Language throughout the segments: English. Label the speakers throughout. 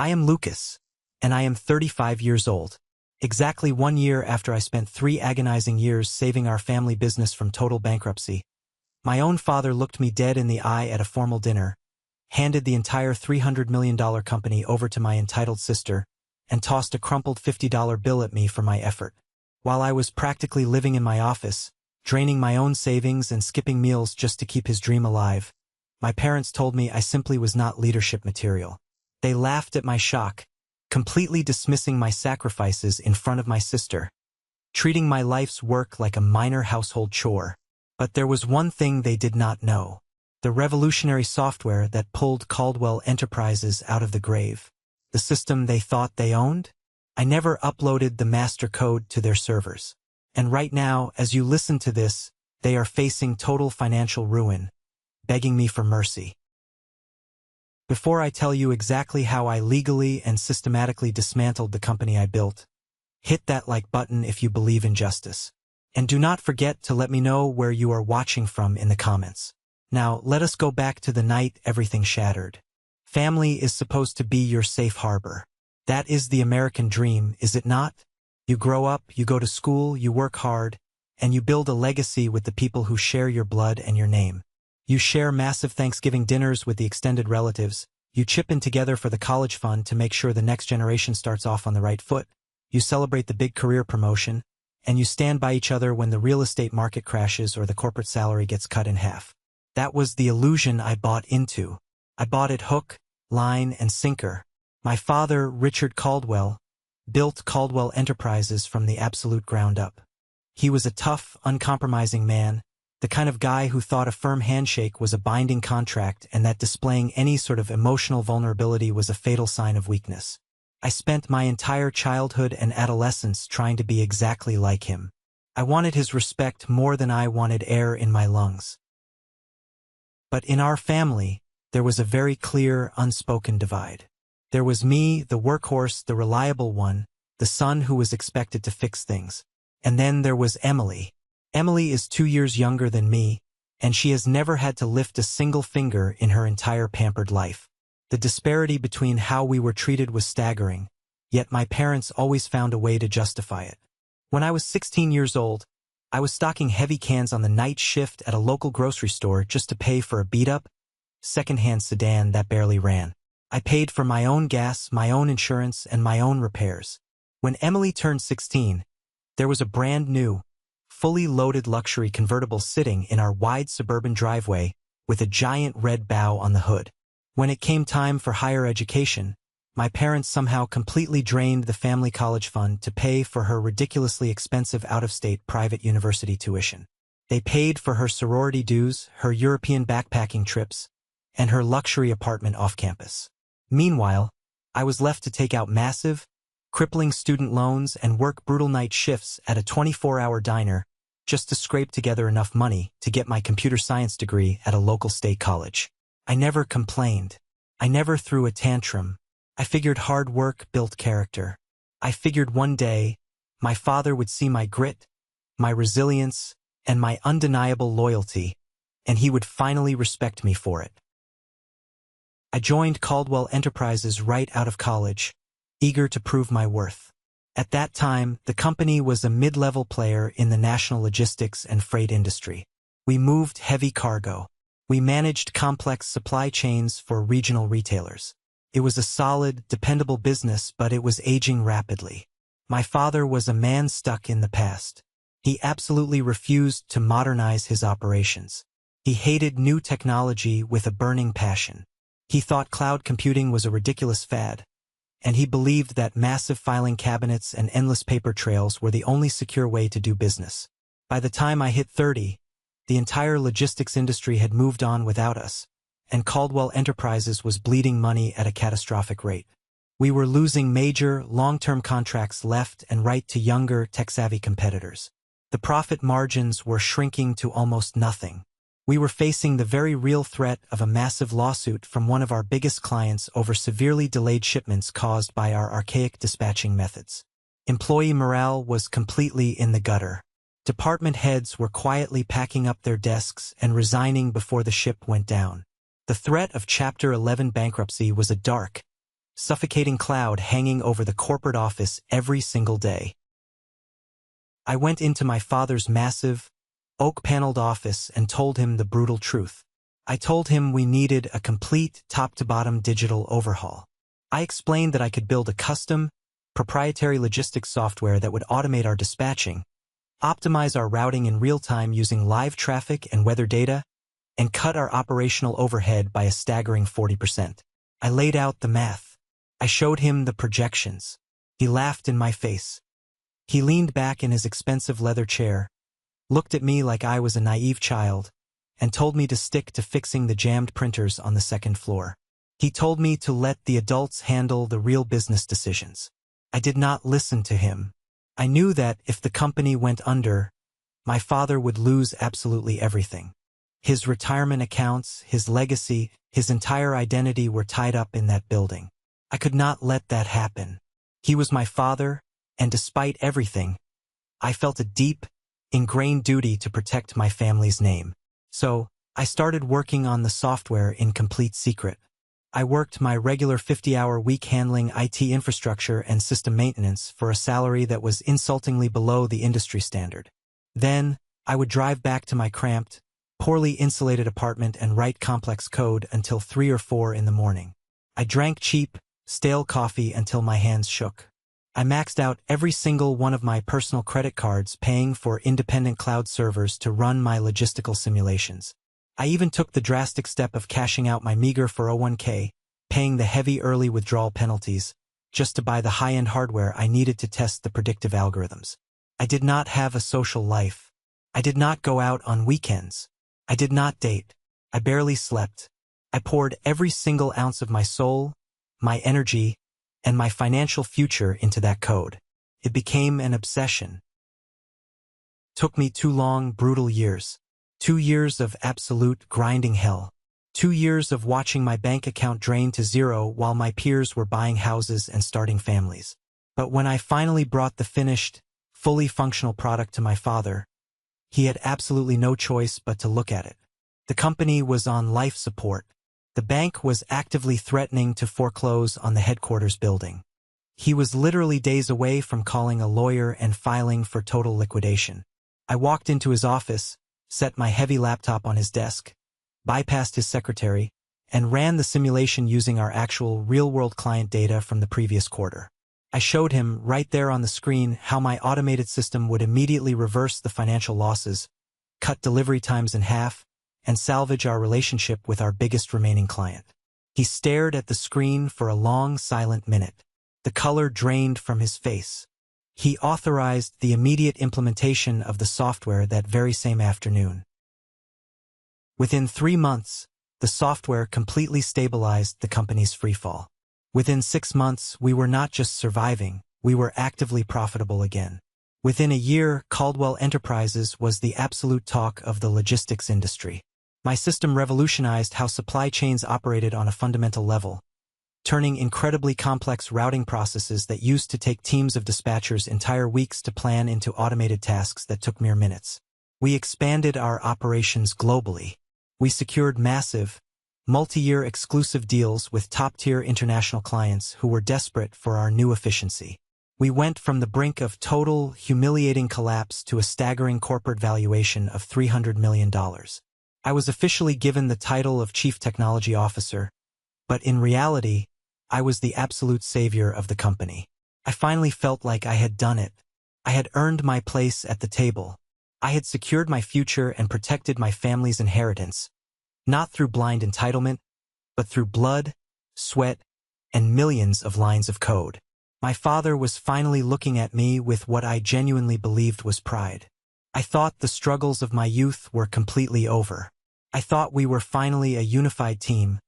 Speaker 1: I am Lucas, and I am 35 years old. Exactly 1 year after I spent 3 agonizing years saving our family business from total bankruptcy, my own father looked me dead in the eye at a formal dinner, handed the entire $300 million company over to my entitled sister, and tossed a crumpled $50 bill at me for my effort. While I was practically living in my office, draining my own savings and skipping meals just to keep his dream alive, my parents told me I simply was not leadership material. They laughed at my shock, completely dismissing my sacrifices in front of my sister, treating my life's work like a minor household chore. But there was one thing they did not know: the revolutionary software that pulled Caldwell Enterprises out of the grave. The system they thought they owned? I never uploaded the master code to their servers. And right now, as you listen to this, they are facing total financial ruin, begging me for mercy. Before I tell you exactly how I legally and systematically dismantled the company I built, hit that like button if you believe in justice. And do not forget to let me know where you are watching from in the comments. Now, let us go back to the night everything shattered. Family is supposed to be your safe harbor. That is the American dream, is it not? You grow up, you go to school, you work hard, and you build a legacy with the people who share your blood and your name. You share massive Thanksgiving dinners with the extended relatives. You chip in together for the college fund to make sure the next generation starts off on the right foot. You celebrate the big career promotion, and you stand by each other when the real estate market crashes or the corporate salary gets cut in half. That was the illusion I bought into. I bought it hook, line, and sinker. My father, Richard Caldwell, built Caldwell Enterprises from the absolute ground up. He was a tough, uncompromising man, the kind of guy who thought a firm handshake was a binding contract and that displaying any sort of emotional vulnerability was a fatal sign of weakness. I spent my entire childhood and adolescence trying to be exactly like him. I wanted his respect more than I wanted air in my lungs. But in our family, there was a very clear, unspoken divide. There was me, the workhorse, the reliable one, the son who was expected to fix things. And then there was Emily. Emily is 2 years younger than me, and she has never had to lift a single finger in her entire pampered life. The disparity between how we were treated was staggering, yet my parents always found a way to justify it. When I was 16 years old, I was stocking heavy cans on the night shift at a local grocery store just to pay for a beat-up, second-hand sedan that barely ran. I paid for my own gas, my own insurance, and my own repairs. When Emily turned 16, there was a brand new, fully loaded luxury convertible sitting in our wide suburban driveway with a giant red bow on the hood. When it came time for higher education, my parents somehow completely drained the family college fund to pay for her ridiculously expensive out-of-state private university tuition. They paid for her sorority dues, her European backpacking trips, and her luxury apartment off campus. Meanwhile, I was left to take out massive, crippling student loans and work brutal night shifts at a 24-hour diner just to scrape together enough money to get my computer science degree at a local state college. I never complained. I never threw a tantrum. I figured hard work built character. I figured one day my father would see my grit, my resilience, and my undeniable loyalty, and he would finally respect me for it. I joined Caldwell Enterprises right out of college, eager to prove my worth. At that time, the company was a mid-level player in the national logistics and freight industry. We moved heavy cargo. We managed complex supply chains for regional retailers. It was a solid, dependable business, but it was aging rapidly. My father was a man stuck in the past. He absolutely refused to modernize his operations. He hated new technology with a burning passion. He thought cloud computing was a ridiculous fad, and he believed that massive filing cabinets and endless paper trails were the only secure way to do business. By the time I hit 30, the entire logistics industry had moved on without us, and Caldwell Enterprises was bleeding money at a catastrophic rate. We were losing major, long-term contracts left and right to younger, tech-savvy competitors. The profit margins were shrinking to almost nothing. We were facing the very real threat of a massive lawsuit from one of our biggest clients over severely delayed shipments caused by our archaic dispatching methods. Employee morale was completely in the gutter. Department heads were quietly packing up their desks and resigning before the ship went down. The threat of Chapter 11 bankruptcy was a dark, suffocating cloud hanging over the corporate office every single day. I went into my father's massive, oak-paneled office and told him the brutal truth. I told him we needed a complete top-to-bottom digital overhaul. I explained that I could build a custom, proprietary logistics software that would automate our dispatching, optimize our routing in real time using live traffic and weather data, and cut our operational overhead by a staggering 40%. I laid out the math. I showed him the projections. He laughed in my face. He leaned back in his expensive leather chair, looked at me like I was a naive child, and told me to stick to fixing the jammed printers on the second floor. He told me to let the adults handle the real business decisions. I did not listen to him. I knew that if the company went under, my father would lose absolutely everything. His retirement accounts, his legacy, his entire identity were tied up in that building. I could not let that happen. He was my father, and despite everything, I felt a deep, ingrained duty to protect my family's name. So, I started working on the software in complete secret. I worked my regular 50-hour week handling IT infrastructure and system maintenance for a salary that was insultingly below the industry standard. Then, I would drive back to my cramped, poorly insulated apartment and write complex code until 3 or 4 in the morning. I drank cheap, stale coffee until my hands shook. I maxed out every single one of my personal credit cards paying for independent cloud servers to run my logistical simulations. I even took the drastic step of cashing out my meager 401k, paying the heavy early withdrawal penalties, just to buy the high-end hardware I needed to test the predictive algorithms. I did not have a social life. I did not go out on weekends. I did not date. I barely slept. I poured every single ounce of my soul, my energy, and my financial future into that code. It became an obsession. Took me 2 long, brutal years. 2 years of absolute grinding hell. 2 years of watching my bank account drain to zero while my peers were buying houses and starting families. But when I finally brought the finished, fully functional product to my father, he had absolutely no choice but to look at it. The company was on life support. The bank was actively threatening to foreclose on the headquarters building. He was literally days away from calling a lawyer and filing for total liquidation. I walked into his office, set my heavy laptop on his desk, bypassed his secretary, and ran the simulation using our actual real-world client data from the previous quarter. I showed him, right there on the screen, how my automated system would immediately reverse the financial losses, cut delivery times in half, and salvage our relationship with our biggest remaining client. He stared at the screen for a long, silent minute. The color drained from his face. He authorized the immediate implementation of the software that very same afternoon. Within 3 months, the software completely stabilized the company's freefall. Within 6 months, we were not just surviving, we were actively profitable again. Within a year, Caldwell Enterprises was the absolute talk of the logistics industry. My system revolutionized how supply chains operated on a fundamental level, turning incredibly complex routing processes that used to take teams of dispatchers entire weeks to plan into automated tasks that took mere minutes. We expanded our operations globally. We secured massive, multi-year exclusive deals with top-tier international clients who were desperate for our new efficiency. We went from the brink of total, humiliating collapse to a staggering corporate valuation of $300 million. I was officially given the title of Chief Technology Officer, but in reality, I was the absolute savior of the company. I finally felt like I had done it. I had earned my place at the table. I had secured my future and protected my family's inheritance, not through blind entitlement, but through blood, sweat, and millions of lines of code. My father was finally looking at me with what I genuinely believed was pride. I thought the struggles of my youth were completely over. I thought we were finally a unified team,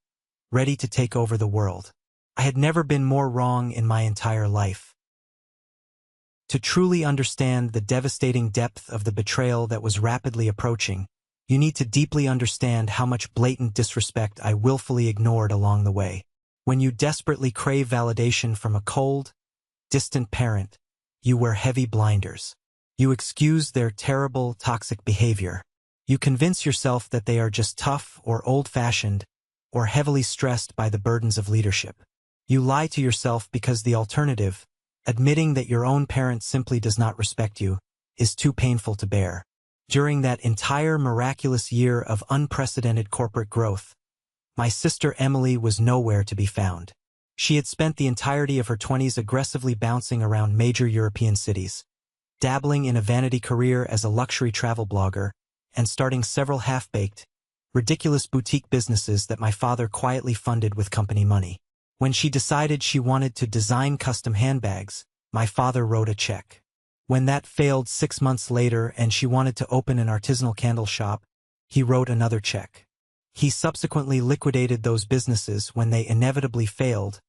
Speaker 1: ready to take over the world. I had never been more wrong in my entire life. To truly understand the devastating depth of the betrayal that was rapidly approaching, you need to deeply understand how much blatant disrespect I willfully ignored along the way. When you desperately crave validation from a cold, distant parent, you wear heavy blinders. You excuse their terrible, toxic behavior. You convince yourself that they are just tough or old-fashioned or heavily stressed by the burdens of leadership. You lie to yourself because the alternative, admitting that your own parent simply does not respect you, is too painful to bear. During that entire miraculous year of unprecedented corporate growth, my sister Emily was nowhere to be found. She had spent the entirety of her 20s aggressively bouncing around major European cities, dabbling in a vanity career as a luxury travel blogger, and starting several half-baked, ridiculous boutique businesses that my father quietly funded with company money. When she decided she wanted to design custom handbags, my father wrote a check. When that failed 6 months later and she wanted to open an artisanal candle shop, he wrote another check. He subsequently liquidated those businesses when they inevitably failed,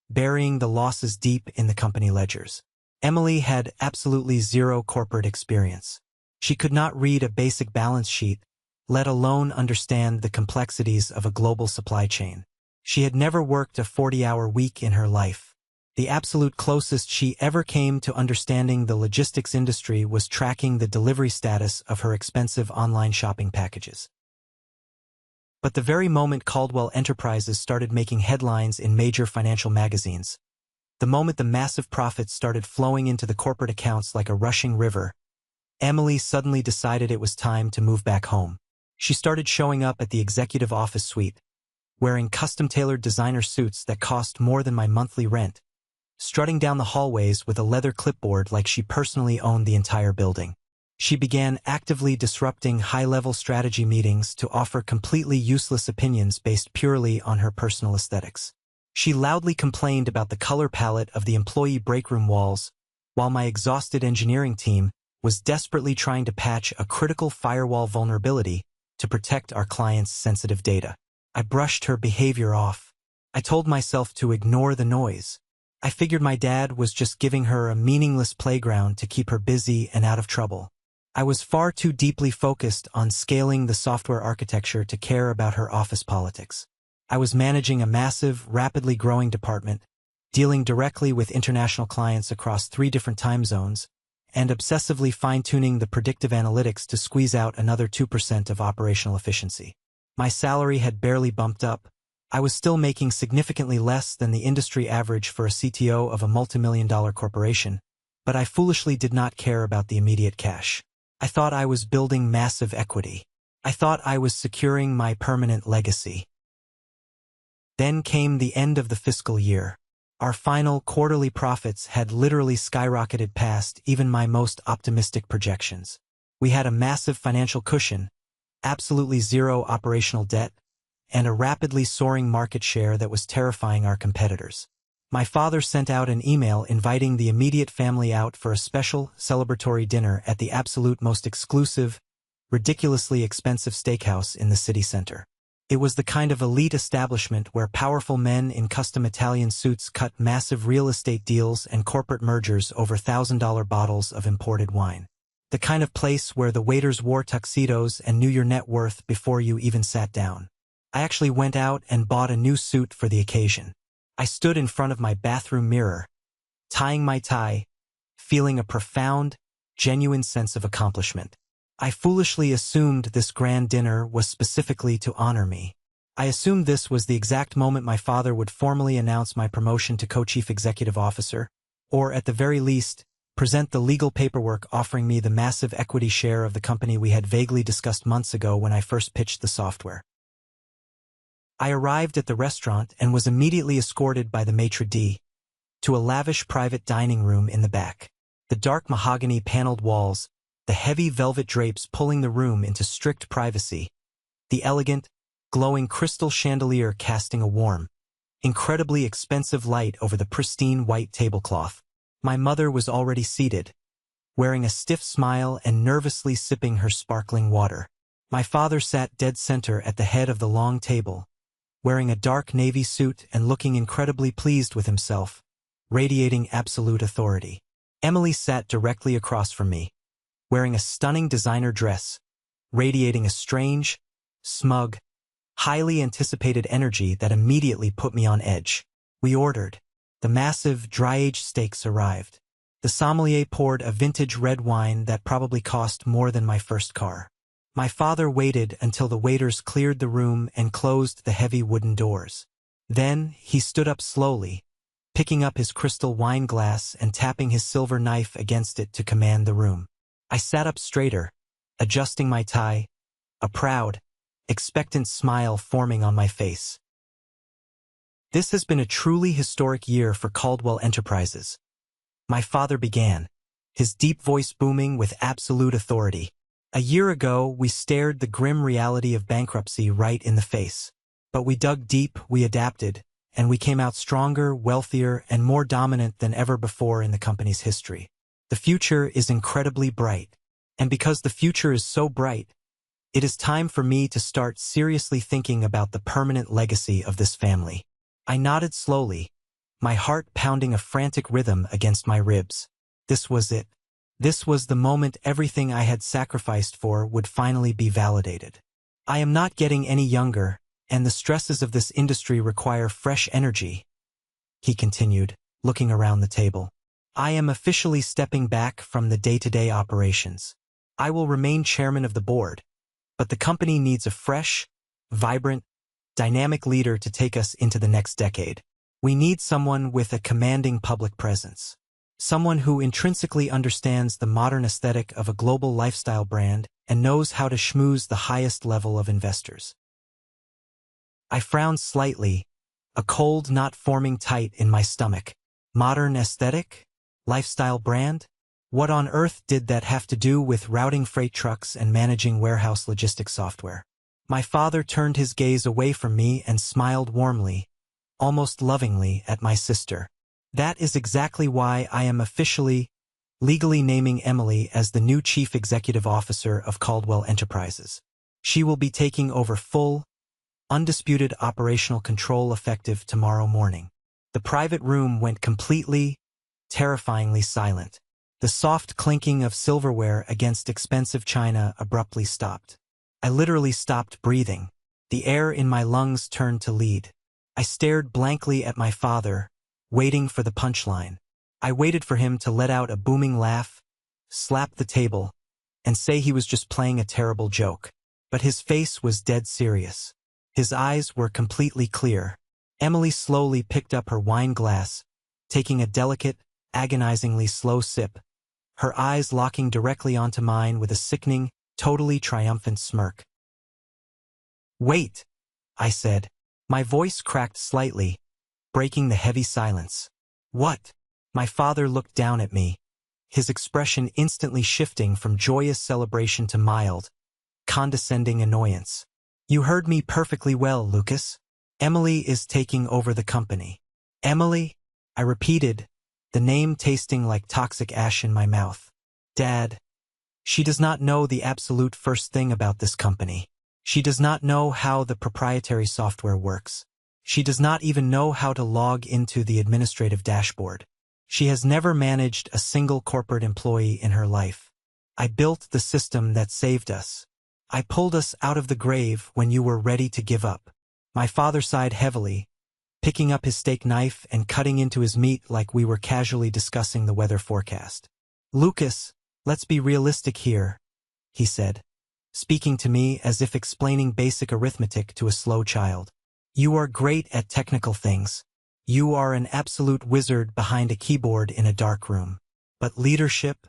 Speaker 1: burying the losses deep in the company ledgers. Emily had absolutely zero corporate experience. She could not read a basic balance sheet, let alone understand the complexities of a global supply chain. She had never worked a 40-hour week in her life. The absolute closest she ever came to understanding the logistics industry was tracking the delivery status of her expensive online shopping packages. But the very moment Caldwell Enterprises started making headlines in major financial magazines, the moment the massive profits started flowing into the corporate accounts like a rushing river, Emily suddenly decided it was time to move back home. She started showing up at the executive office suite, wearing custom-tailored designer suits that cost more than my monthly rent, strutting down the hallways with a leather clipboard like she personally owned the entire building. She began actively disrupting high-level strategy meetings to offer completely useless opinions based purely on her personal aesthetics. She loudly complained about the color palette of the employee breakroom walls, while my exhausted engineering team was desperately trying to patch a critical firewall vulnerability to protect our clients' sensitive data. I brushed her behavior off. I told myself to ignore the noise. I figured my dad was just giving her a meaningless playground to keep her busy and out of trouble. I was far too deeply focused on scaling the software architecture to care about her office politics. I was managing a massive, rapidly growing department, dealing directly with international clients across 3 different time zones, and obsessively fine-tuning the predictive analytics to squeeze out another 2% of operational efficiency. My salary had barely bumped up. I was still making significantly less than the industry average for a CTO of a multimillion-dollar corporation, but I foolishly did not care about the immediate cash. I thought I was building massive equity. I thought I was securing my permanent legacy. Then came the end of the fiscal year. Our final quarterly profits had literally skyrocketed past even my most optimistic projections. We had a massive financial cushion, absolutely zero operational debt, and a rapidly soaring market share that was terrifying our competitors. My father sent out an email inviting the immediate family out for a special, celebratory dinner at the absolute most exclusive, ridiculously expensive steakhouse in the city center. It was the kind of elite establishment where powerful men in custom Italian suits cut massive real estate deals and corporate mergers over $1,000 bottles of imported wine. The kind of place where the waiters wore tuxedos and knew your net worth before you even sat down. I actually went out and bought a new suit for the occasion. I stood in front of my bathroom mirror, tying my tie, feeling a profound, genuine sense of accomplishment. I foolishly assumed this grand dinner was specifically to honor me. I assumed this was the exact moment my father would formally announce my promotion to co-chief executive officer, or at the very least, present the legal paperwork offering me the massive equity share of the company we had vaguely discussed months ago when I first pitched the software. I arrived at the restaurant and was immediately escorted by the maitre d' to a lavish private dining room in the back. The dark mahogany paneled walls, the heavy velvet drapes pulling the room into strict privacy, the elegant, glowing crystal chandelier casting a warm, incredibly expensive light over the pristine white tablecloth. My mother was already seated, wearing a stiff smile and nervously sipping her sparkling water. My father sat dead center at the head of the long table, wearing a dark navy suit and looking incredibly pleased with himself, radiating absolute authority. Emily sat directly across from me, wearing a stunning designer dress, radiating a strange, smug, highly anticipated energy that immediately put me on edge. We ordered. The massive, dry-aged steaks arrived. The sommelier poured a vintage red wine that probably cost more than my first car. My father waited until the waiters cleared the room and closed the heavy wooden doors. Then, he stood up slowly, picking up his crystal wine glass and tapping his silver knife against it to command the room. I sat up straighter, adjusting my tie, a proud, expectant smile forming on my face. This has been a truly historic year for Caldwell Enterprises. My father began, his deep voice booming with absolute authority. A year ago, we stared the grim reality of bankruptcy right in the face. But we dug deep, we adapted, and we came out stronger, wealthier, and more dominant than ever before in the company's history. The future is incredibly bright. And because the future is so bright, it is time for me to start seriously thinking about the permanent legacy of this family. I nodded slowly, my heart pounding a frantic rhythm against my ribs. This was it. This was the moment everything I had sacrificed for would finally be validated. I am not getting any younger, and the stresses of this industry require fresh energy, he continued, looking around the table. I am officially stepping back from the day-to-day operations. I will remain chairman of the board, but the company needs a fresh, vibrant, dynamic leader to take us into the next decade. We need someone with a commanding public presence. Someone who intrinsically understands the modern aesthetic of a global lifestyle brand and knows how to schmooze the highest level of investors. I frowned slightly, a cold knot forming tight in my stomach. Modern aesthetic? Lifestyle brand? What on earth did that have to do with routing freight trucks and managing warehouse logistics software? My father turned his gaze away from me and smiled warmly, almost lovingly, at my sister. That is exactly why I am officially, legally naming Emily as the new Chief Executive Officer of Caldwell Enterprises. She will be taking over full, undisputed operational control effective tomorrow morning. The private room went completely, terrifyingly silent. The soft clinking of silverware against expensive china abruptly stopped. I literally stopped breathing. The air in my lungs turned to lead. I stared blankly at my father, waiting for the punchline. I waited for him to let out a booming laugh, slap the table, and say he was just playing a terrible joke. But his face was dead serious. His eyes were completely clear. Emily slowly picked up her wine glass, taking a delicate, agonizingly slow sip, her eyes locking directly onto mine with a sickening, totally triumphant smirk. "Wait," I said. My voice cracked slightly, breaking the heavy silence. "What?" My father looked down at me, his expression instantly shifting from joyous celebration to mild, condescending annoyance. "You heard me perfectly well, Lucas. Emily is taking over the company." "Emily?" I repeated, the name tasting like toxic ash in my mouth. "Dad, she does not know the absolute first thing about this company. She does not know how the proprietary software works. She does not even know how to log into the administrative dashboard. She has never managed a single corporate employee in her life. I built the system that saved us. I pulled us out of the grave when you were ready to give up." My father sighed heavily, picking up his steak knife and cutting into his meat like we were casually discussing the weather forecast. "Lucas, let's be realistic here," he said, speaking to me as if explaining basic arithmetic to a slow child. "You are great at technical things. You are an absolute wizard behind a keyboard in a dark room. But leadership,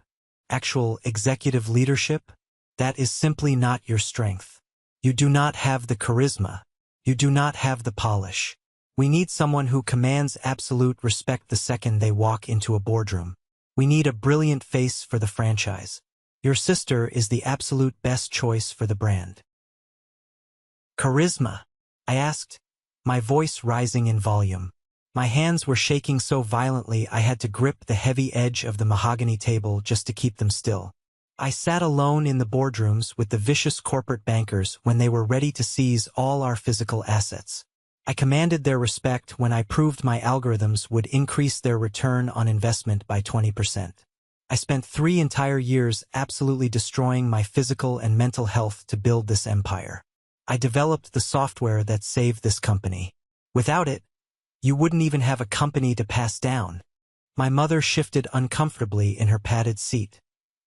Speaker 1: actual executive leadership, that is simply not your strength. You do not have the charisma. You do not have the polish. We need someone who commands absolute respect the second they walk into a boardroom. We need a brilliant face for the franchise. Your sister is the absolute best choice for the brand." "Charisma?" I asked, my voice rising in volume. My hands were shaking so violently I had to grip the heavy edge of the mahogany table just to keep them still. I sat alone in the boardrooms with the vicious corporate bankers when they were ready to seize all our physical assets. I commanded their respect when I proved my algorithms would increase their return on investment by 20%. I spent 3 entire years absolutely destroying my physical and mental health to build this empire. I developed the software that saved this company. Without it, you wouldn't even have a company to pass down. My mother shifted uncomfortably in her padded seat,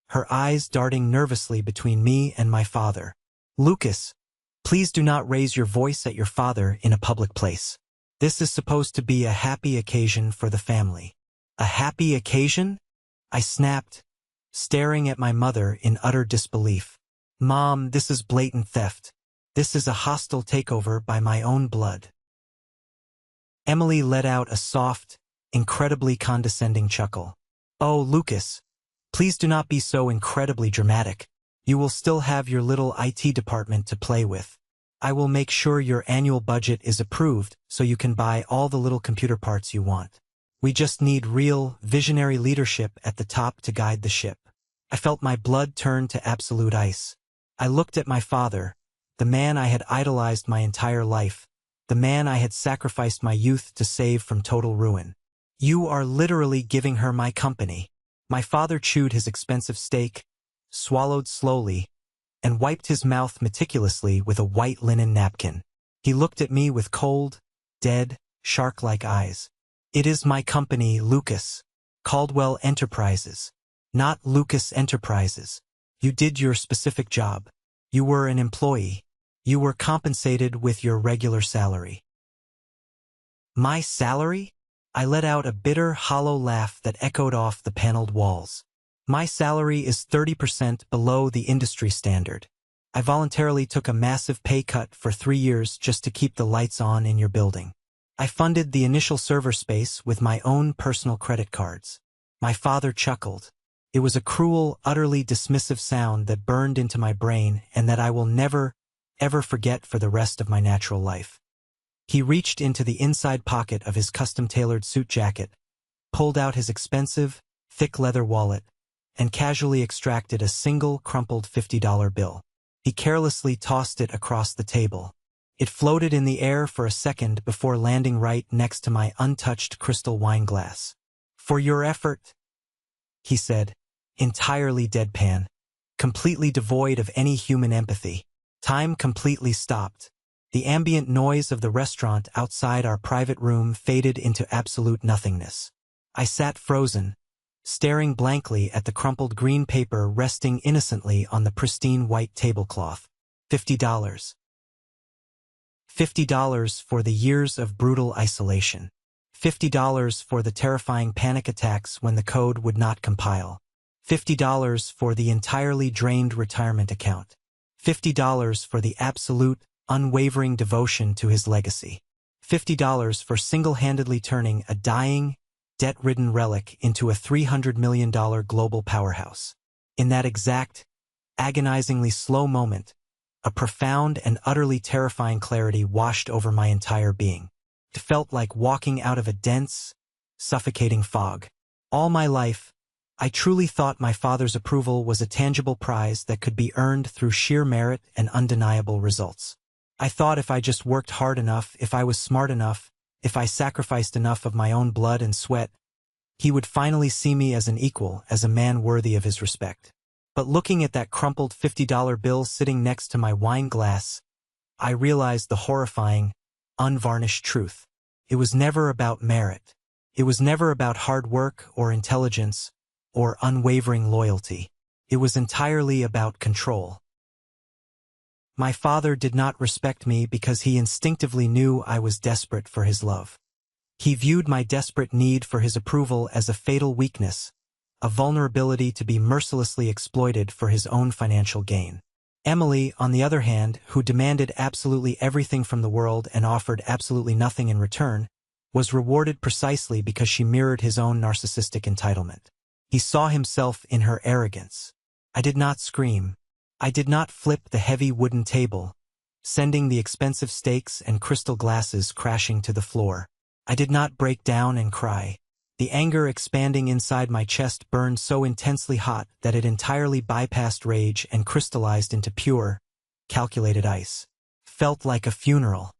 Speaker 1: her eyes darting nervously between me and my father. "Lucas, please do not raise your voice at your father in a public place." This is supposed to be a happy occasion for the family. A happy occasion? I snapped, staring at my mother in utter disbelief. Mom, this is blatant theft. This is a hostile takeover by my own blood. Emily let out a soft, incredibly condescending chuckle. Oh, Lucas, please do not be so incredibly dramatic. You will still have your little IT department to play with. I will make sure your annual budget is approved so you can buy all the little computer parts you want. We just need real, visionary leadership at the top to guide the ship. I felt my blood turn to absolute ice. I looked at my father, the man I had idolized my entire life, the man I had sacrificed my youth to save from total ruin. You are literally giving her my company. My father chewed his expensive steak, swallowed slowly, and wiped his mouth meticulously with a white linen napkin. He looked at me with cold, dead, shark-like eyes. It is my company, Lucas. Caldwell Enterprises. Not Lucas Enterprises. You did your specific job. You were an employee. You were compensated with your regular salary. My salary? I let out a bitter, hollow laugh that echoed off the paneled walls. My salary is 30% below the industry standard. I voluntarily took a massive pay cut for 3 years just to keep the lights on in your building. I funded the initial server space with my own personal credit cards. My father chuckled. It was a cruel, utterly dismissive sound that burned into my brain and that I will never, ever forget for the rest of my natural life. He reached into the inside pocket of his custom-tailored suit jacket, pulled out his expensive, thick leather wallet, and casually extracted a single crumpled $50 bill. He carelessly tossed it across the table. It floated in the air for a second before landing right next to my untouched crystal wine glass. For your effort, he said, entirely deadpan, completely devoid of any human empathy. Time completely stopped. The ambient noise of the restaurant outside our private room faded into absolute nothingness. I sat frozen, staring blankly at the crumpled green paper resting innocently on the pristine white tablecloth. $50. $50 for the years of brutal isolation. $50 for the terrifying panic attacks when the code would not compile. $50 for the entirely drained retirement account. $50 for the absolute, unwavering devotion to his legacy. $50 for single-handedly turning a dying, debt-ridden relic into a $300 million global powerhouse. In that exact, agonizingly slow moment, a profound and utterly terrifying clarity washed over my entire being. It felt like walking out of a dense, suffocating fog. All my life, I truly thought my father's approval was a tangible prize that could be earned through sheer merit and undeniable results. I thought if I just worked hard enough, if I was smart enough, if I sacrificed enough of my own blood and sweat, he would finally see me as an equal, as a man worthy of his respect. But looking at that crumpled $50 bill sitting next to my wine glass, I realized the horrifying, unvarnished truth. It was never about merit. It was never about hard work or intelligence or unwavering loyalty. It was entirely about control. My father did not respect me because he instinctively knew I was desperate for his love. He viewed my desperate need for his approval as a fatal weakness, a vulnerability to be mercilessly exploited for his own financial gain. Emily, on the other hand, who demanded absolutely everything from the world and offered absolutely nothing in return, was rewarded precisely because she mirrored his own narcissistic entitlement. He saw himself in her arrogance. I did not scream. I did not flip the heavy wooden table, sending the expensive steaks and crystal glasses crashing to the floor. I did not break down and cry. The anger expanding inside my chest burned so intensely hot that it entirely bypassed rage and crystallized into pure, calculated ice. Felt like a funeral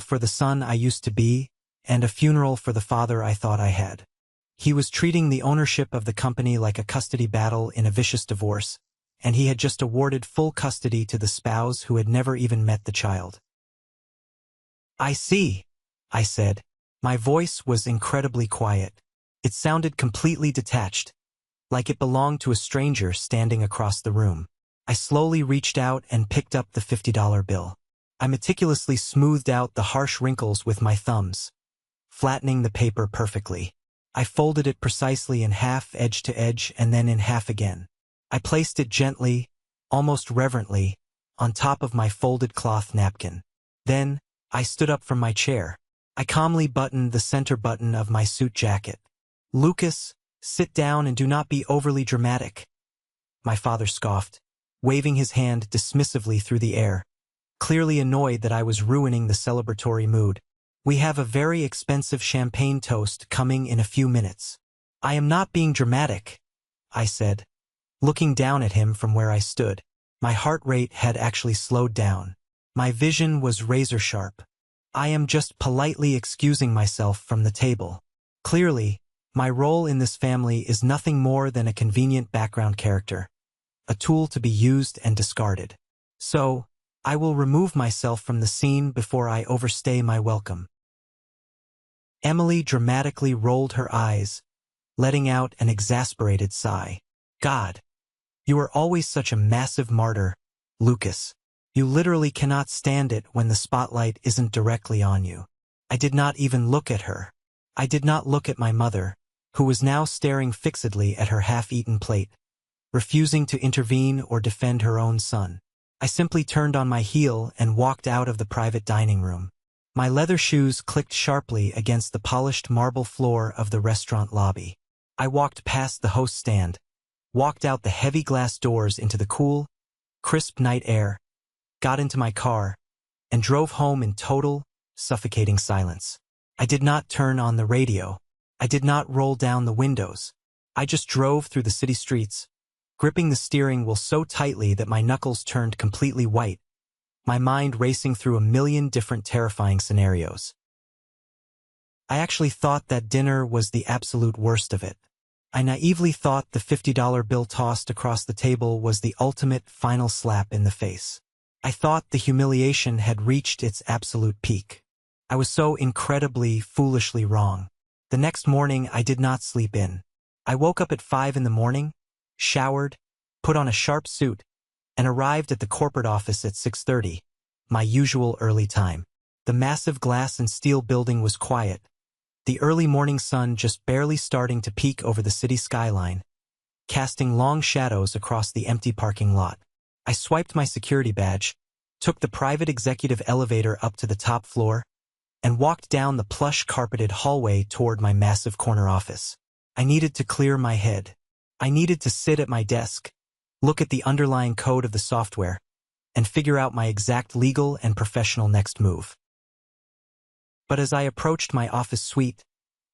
Speaker 1: for the son I used to be, and a funeral for the father I thought I had. He was treating the ownership of the company like a custody battle in a vicious divorce, and he had just awarded full custody to the spouse who had never even met the child. I see, I said. My voice was incredibly quiet. It sounded completely detached, like it belonged to a stranger standing across the room. I slowly reached out and picked up the $50 bill. I meticulously smoothed out the harsh wrinkles with my thumbs, flattening the paper perfectly. I folded it precisely in half, edge to edge, and then in half again. I placed it gently, almost reverently, on top of my folded cloth napkin. Then, I stood up from my chair. I calmly buttoned the center button of my suit jacket. "Lucas, sit down and do not be overly dramatic," my father scoffed, waving his hand dismissively through the air, clearly annoyed that I was ruining the celebratory mood. "We have a very expensive champagne toast coming in a few minutes." "I am not being dramatic," I said, looking down at him from where I stood. My heart rate had actually slowed down. My vision was razor-sharp. "I am just politely excusing myself from the table. Clearly, my role in this family is nothing more than a convenient background character, a tool to be used and discarded. So, I will remove myself from the scene before I overstay my welcome." Emily dramatically rolled her eyes, letting out an exasperated sigh. "God, you are always such a massive martyr, Lucas. You literally cannot stand it when the spotlight isn't directly on you." I did not even look at her. I did not look at my mother, who was now staring fixedly at her half-eaten plate, refusing to intervene or defend her own son. I simply turned on my heel and walked out of the private dining room. My leather shoes clicked sharply against the polished marble floor of the restaurant lobby. I walked past the host stand, walked out the heavy glass doors into the cool, crisp night air, got into my car, and drove home in total, suffocating silence. I did not turn on the radio. I did not roll down the windows. I just drove through the city streets, gripping the steering wheel so tightly that my knuckles turned completely white, my mind racing through a million different terrifying scenarios. I actually thought that dinner was the absolute worst of it. I naively thought the $50 bill tossed across the table was the ultimate final slap in the face. I thought the humiliation had reached its absolute peak. I was so incredibly, foolishly wrong. The next morning, I did not sleep in. I woke up at 5 in the morning, showered, put on a sharp suit, and arrived at the corporate office at 6:30, my usual early time. The massive glass and steel building was quiet, the early morning sun just barely starting to peek over the city skyline, casting long shadows across the empty parking lot. I swiped my security badge, took the private executive elevator up to the top floor, and walked down the plush carpeted hallway toward my massive corner office. I needed to clear my head. I needed to sit at my desk, look at the underlying code of the software, and figure out my exact legal and professional next move. But as I approached my office suite,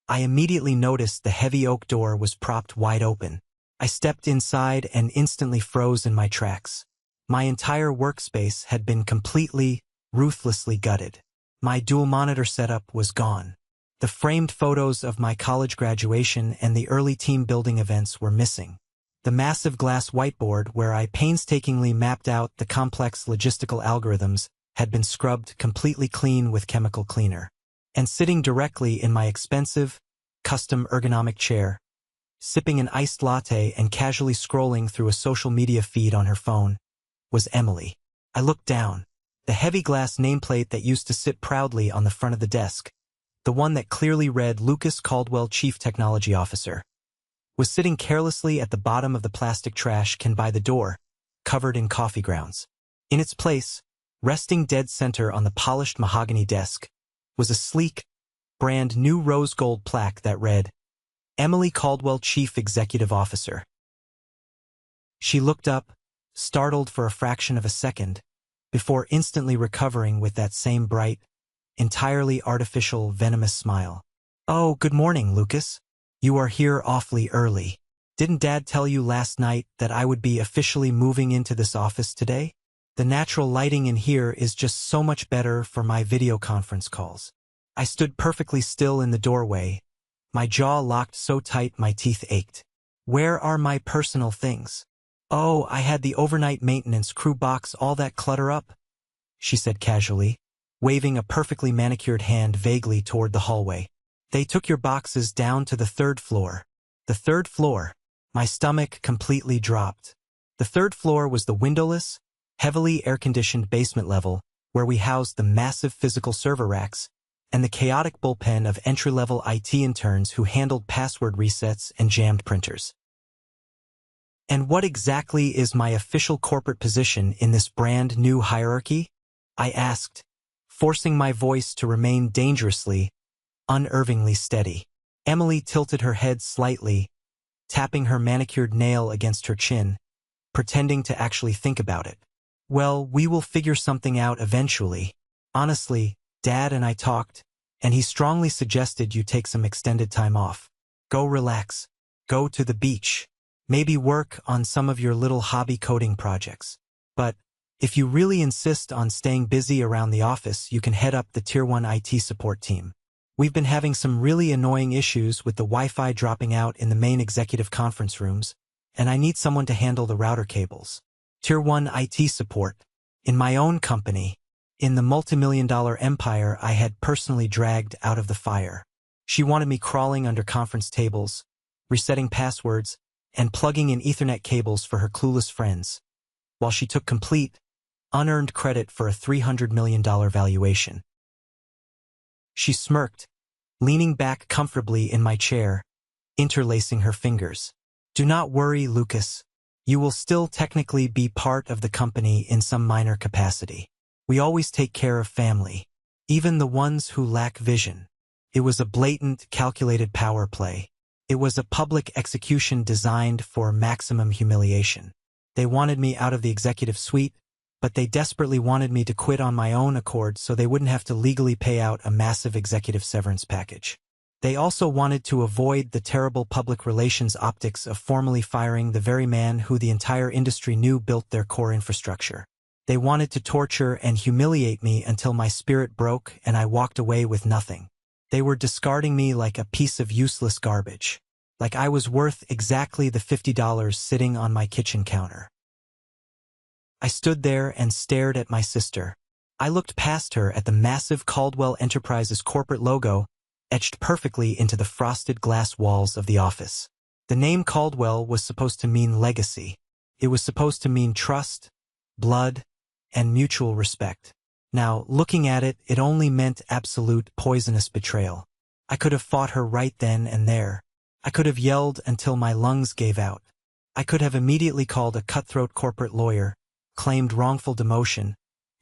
Speaker 1: I immediately noticed the heavy oak door was propped wide open. I stepped inside and instantly froze in my tracks. My entire workspace had been completely, ruthlessly gutted. My dual monitor setup was gone. The framed photos of my college graduation and the early team building events were missing. The massive glass whiteboard where I painstakingly mapped out the complex logistical algorithms had been scrubbed completely clean with chemical cleaner. And sitting directly in my expensive, custom ergonomic chair, sipping an iced latte and casually scrolling through a social media feed on her phone, was Emily. I looked down. The heavy glass nameplate that used to sit proudly on the front of the desk, the one that clearly read Lucas Caldwell, Chief Technology Officer, was sitting carelessly at the bottom of the plastic trash can by the door, covered in coffee grounds. In its place, resting dead center on the polished mahogany desk, was a sleek, brand new rose gold plaque that read, Emily Caldwell, Chief Executive Officer. She looked up, startled for a fraction of a second, before instantly recovering with that same bright, entirely artificial, venomous smile. "Oh, good morning, Lucas. You are here awfully early. Didn't Dad tell you last night that I would be officially moving into this office today? The natural lighting in here is just so much better for my video conference calls." I stood perfectly still in the doorway, my jaw locked so tight my teeth ached. "Where are my personal things?" "Oh, I had the overnight maintenance crew box all that clutter up," she said casually, waving a perfectly manicured hand vaguely toward the hallway. "They took your boxes down to the 3rd floor. The 3rd floor." My stomach completely dropped. The 3rd floor was the windowless, heavily air-conditioned basement level, where we housed the massive physical server racks, and the chaotic bullpen of entry-level IT interns who handled password resets and jammed printers. And what exactly is my official corporate position in this brand new hierarchy? I asked, forcing my voice to remain dangerously, unnervingly steady. Emily tilted her head slightly, tapping her manicured nail against her chin, pretending to actually think about it. Well, we will figure something out eventually. Honestly, Dad and I talked, and he strongly suggested you take some extended time off. Go relax. Go to the beach. Maybe work on some of your little hobby coding projects. But if you really insist on staying busy around the office, you can head up the Tier 1 IT support team. We've been having some really annoying issues with the Wi-Fi dropping out in the main executive conference rooms, and I need someone to handle the router cables. Tier 1 IT support. In my own company. In the multimillion-dollar empire I had personally dragged out of the fire. She wanted me crawling under conference tables, resetting passwords, and plugging in Ethernet cables for her clueless friends, while she took complete, unearned credit for a $300 million valuation. She smirked, leaning back comfortably in my chair, interlacing her fingers. Do not worry, Lucas. You will still technically be part of the company in some minor capacity. We always take care of family, even the ones who lack vision. It was a blatant, calculated power play. It was a public execution designed for maximum humiliation. They wanted me out of the executive suite, but they desperately wanted me to quit on my own accord so they wouldn't have to legally pay out a massive executive severance package. They also wanted to avoid the terrible public relations optics of formally firing the very man who the entire industry knew built their core infrastructure. They wanted to torture and humiliate me until my spirit broke and I walked away with nothing. They were discarding me like a piece of useless garbage, like I was worth exactly the $50 sitting on my kitchen counter. I stood there and stared at my sister. I looked past her at the massive Caldwell Enterprises corporate logo etched perfectly into the frosted glass walls of the office. The name Caldwell was supposed to mean legacy. It was supposed to mean trust, blood, and mutual respect. Now, looking at it, it only meant absolute poisonous betrayal. I could have fought her right then and there. I could have yelled until my lungs gave out. I could have immediately called a cutthroat corporate lawyer, claimed wrongful demotion,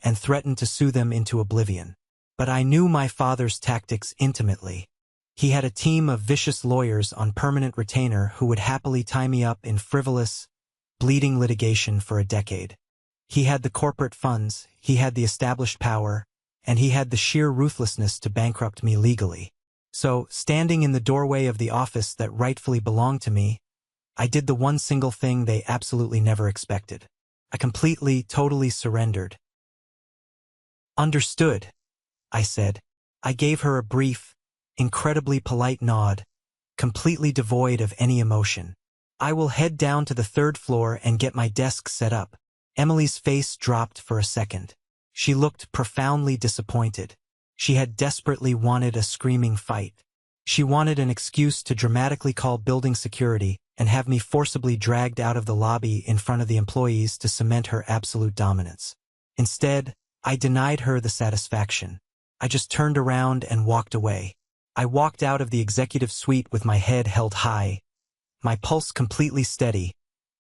Speaker 1: and threatened to sue them into oblivion. But I knew my father's tactics intimately. He had a team of vicious lawyers on permanent retainer who would happily tie me up in frivolous, bleeding litigation for a decade. He had the corporate funds, he had the established power, and he had the sheer ruthlessness to bankrupt me legally. So, standing in the doorway of the office that rightfully belonged to me, I did the one single thing they absolutely never expected. I completely, totally surrendered. Understood, I said. I gave her a brief, incredibly polite nod, completely devoid of any emotion. I will head down to the third floor and get my desk set up. Emily's face dropped for a second. She looked profoundly disappointed. She had desperately wanted a screaming fight. She wanted an excuse to dramatically call building security and have me forcibly dragged out of the lobby in front of the employees to cement her absolute dominance. Instead, I denied her the satisfaction. I just turned around and walked away. I walked out of the executive suite with my head held high, my pulse completely steady,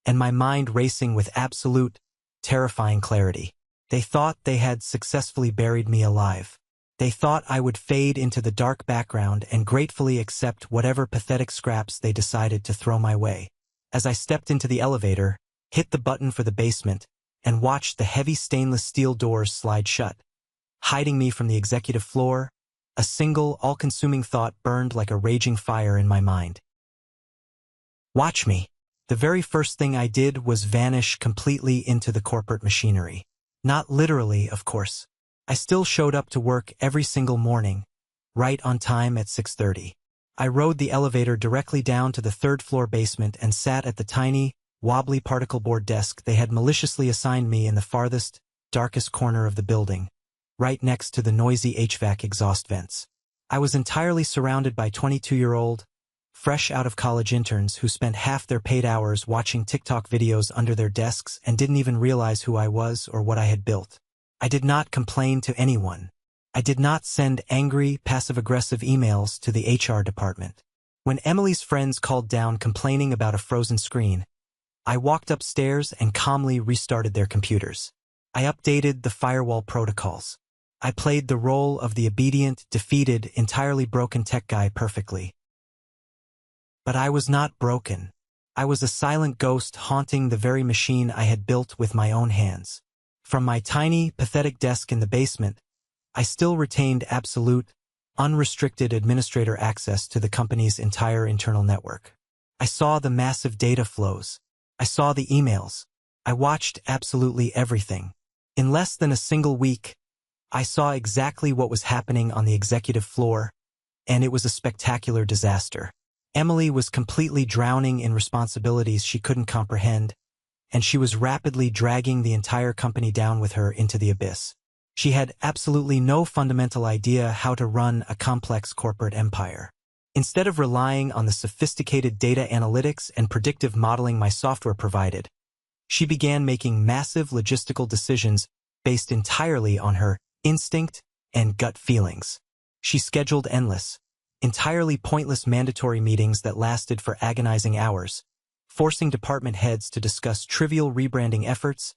Speaker 1: and my mind racing with absolute, terrifying clarity. They thought they had successfully buried me alive. They thought I would fade into the dark background and gratefully accept whatever pathetic scraps they decided to throw my way. As I stepped into the elevator, hit the button for the basement, and watched the heavy stainless steel doors slide shut, hiding me from the executive floor, a single, all-consuming thought burned like a raging fire in my mind. Watch me. The very first thing I did was vanish completely into the corporate machinery. Not literally, of course. I still showed up to work every single morning, right on time at 6:30. I rode the elevator directly down to the third-floor basement and sat at the tiny, wobbly particle board desk they had maliciously assigned me in the farthest, darkest corner of the building, right next to the noisy HVAC exhaust vents. I was entirely surrounded by 22-year-old, fresh out of college interns who spent half their paid hours watching TikTok videos under their desks and didn't even realize who I was or what I had built. I did not complain to anyone. I did not send angry, passive-aggressive emails to the HR department. When Emily's friends called down complaining about a frozen screen, I walked upstairs and calmly restarted their computers. I updated the firewall protocols. I played the role of the obedient, defeated, entirely broken tech guy perfectly. But I was not broken. I was a silent ghost haunting the very machine I had built with my own hands. From my tiny, pathetic desk in the basement, I still retained absolute, unrestricted administrator access to the company's entire internal network. I saw the massive data flows. I saw the emails. I watched absolutely everything. In less than a single week, I saw exactly what was happening on the executive floor, and it was a spectacular disaster. Emily was completely drowning in responsibilities she couldn't comprehend, and she was rapidly dragging the entire company down with her into the abyss. She had absolutely no fundamental idea how to run a complex corporate empire. Instead of relying on the sophisticated data analytics and predictive modeling my software provided, she began making massive logistical decisions based entirely on her instinct and gut feelings. She scheduled endless, entirely pointless mandatory meetings that lasted for agonizing hours, forcing department heads to discuss trivial rebranding efforts,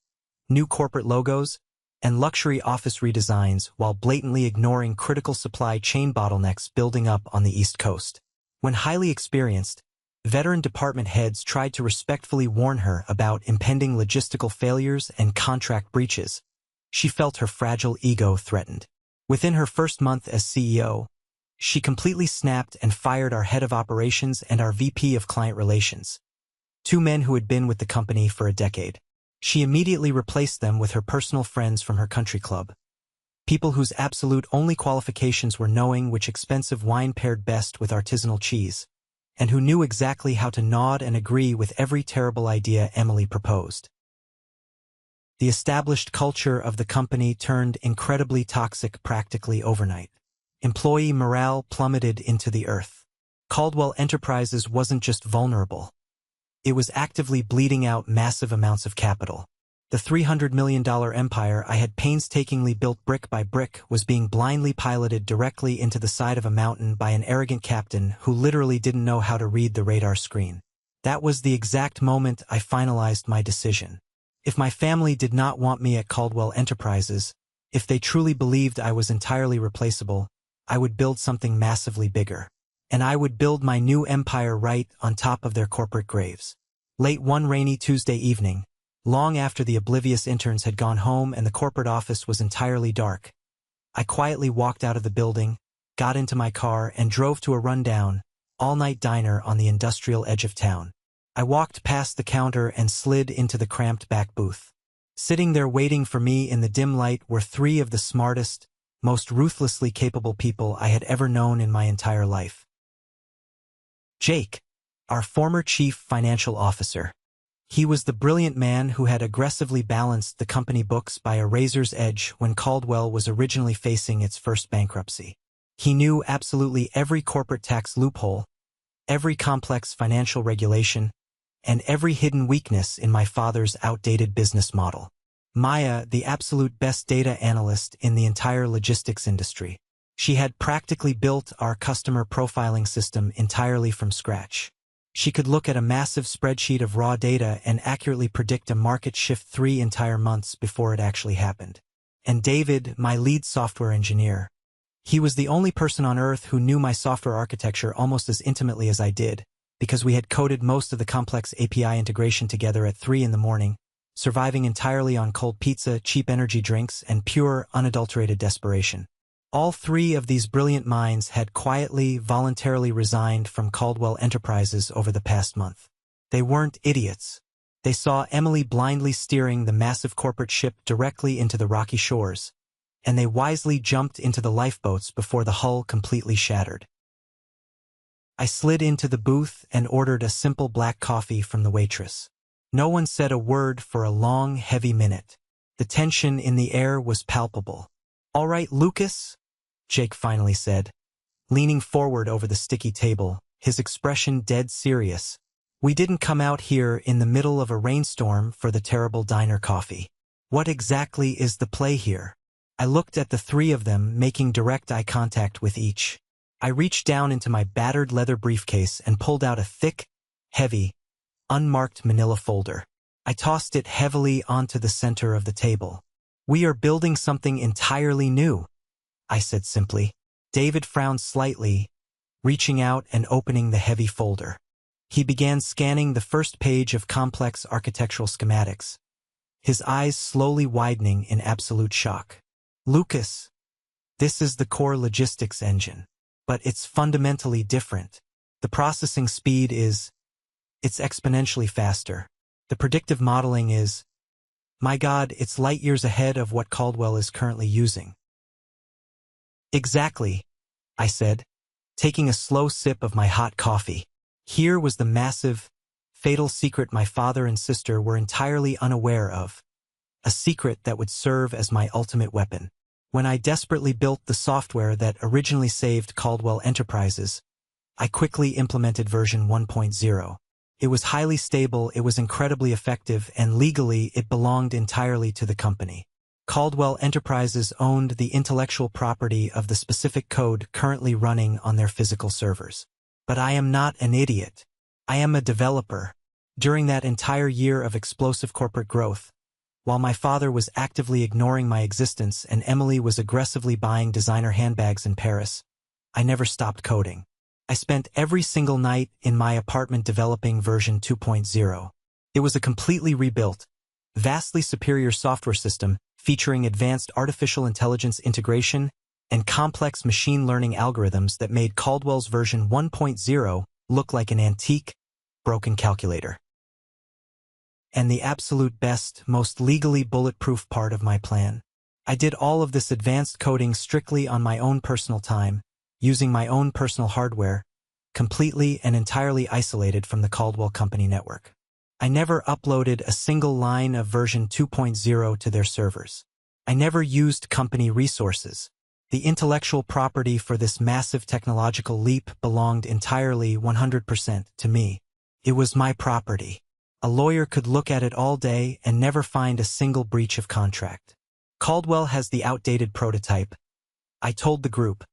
Speaker 1: new corporate logos, and luxury office redesigns while blatantly ignoring critical supply chain bottlenecks building up on the East Coast. When highly experienced, veteran department heads tried to respectfully warn her about impending logistical failures and contract breaches, she felt her fragile ego threatened. Within her first month as CEO, she completely snapped and fired our head of operations and our VP of client relations, two men who had been with the company for a decade. She immediately replaced them with her personal friends from her country club, people whose absolute only qualifications were knowing which expensive wine paired best with artisanal cheese, and who knew exactly how to nod and agree with every terrible idea Emily proposed. The established culture of the company turned incredibly toxic practically overnight. Employee morale plummeted into the earth. Caldwell Enterprises wasn't just vulnerable. It was actively bleeding out massive amounts of capital. The $300 million empire I had painstakingly built brick by brick was being blindly piloted directly into the side of a mountain by an arrogant captain who literally didn't know how to read the radar screen. That was the exact moment I finalized my decision. If my family did not want me at Caldwell Enterprises, if they truly believed I was entirely replaceable, I would build something massively bigger. And I would build my new empire right on top of their corporate graves. Late one rainy Tuesday evening, long after the oblivious interns had gone home and the corporate office was entirely dark, I quietly walked out of the building, got into my car, and drove to a rundown, all-night diner on the industrial edge of town. I walked past the counter and slid into the cramped back booth. Sitting there waiting for me in the dim light were three of the smartest, most ruthlessly capable people I had ever known in my entire life. Jake, our former chief financial officer. He was the brilliant man who had aggressively balanced the company books by a razor's edge when Caldwell was originally facing its first bankruptcy. He knew absolutely every corporate tax loophole, every complex financial regulation, and every hidden weakness in my father's outdated business model. Maya, the absolute best data analyst in the entire logistics industry. She had practically built our customer profiling system entirely from scratch. She could look at a massive spreadsheet of raw data and accurately predict a market shift 3 entire months before it actually happened. And David, my lead software engineer. He was the only person on earth who knew my software architecture almost as intimately as I did, because we had coded most of the complex API integration together at 3 in the morning, surviving entirely on cold pizza, cheap energy drinks, and pure, unadulterated desperation. All three of these brilliant minds had quietly, voluntarily resigned from Caldwell Enterprises over the past month. They weren't idiots. They saw Emily blindly steering the massive corporate ship directly into the rocky shores, and they wisely jumped into the lifeboats before the hull completely shattered. I slid into the booth and ordered a simple black coffee from the waitress. No one said a word for a long, heavy minute. The tension in the air was palpable. "All right, Lucas," Jake finally said, leaning forward over the sticky table, his expression dead serious. "We didn't come out here in the middle of a rainstorm for the terrible diner coffee. What exactly is the play here? I looked at the three of them, making direct eye contact with each. I reached down into my battered leather briefcase and pulled out a thick, heavy, unmarked manila folder. I tossed it heavily onto the center of the table. "We are building something entirely new," I said simply. David frowned slightly, reaching out and opening the heavy folder. He began scanning the first page of complex architectural schematics, his eyes slowly widening in absolute shock. "Lucas, this is the core logistics engine, but it's fundamentally different. The processing speed it's exponentially faster. The predictive modeling my God, it's light years ahead of what Caldwell is currently using." "Exactly," I said, taking a slow sip of my hot coffee. Here was the massive, fatal secret my father and sister were entirely unaware of. A secret that would serve as my ultimate weapon. When I desperately built the software that originally saved Caldwell Enterprises, I quickly implemented version 1.0. It was highly stable, it was incredibly effective, and legally it belonged entirely to the company. Caldwell Enterprises owned the intellectual property of the specific code currently running on their physical servers. But I am not an idiot. I am a developer. During that entire year of explosive corporate growth, while my father was actively ignoring my existence and Emily was aggressively buying designer handbags in Paris, I never stopped coding. I spent every single night in my apartment developing version 2.0. It was a completely rebuilt, vastly superior software system featuring advanced artificial intelligence integration and complex machine learning algorithms that made Caldwell's version 1.0 look like an antique, broken calculator. And the absolute best, most legally bulletproof part of my plan. I did all of this advanced coding strictly on my own personal time, using my own personal hardware, completely and entirely isolated from the Caldwell Company network. I never uploaded a single line of version 2.0 to their servers. I never used company resources. The intellectual property for this massive technological leap belonged entirely 100% to me. It was my property. A lawyer could look at it all day and never find a single breach of contract. Caldwell has the outdated prototype, I told the group,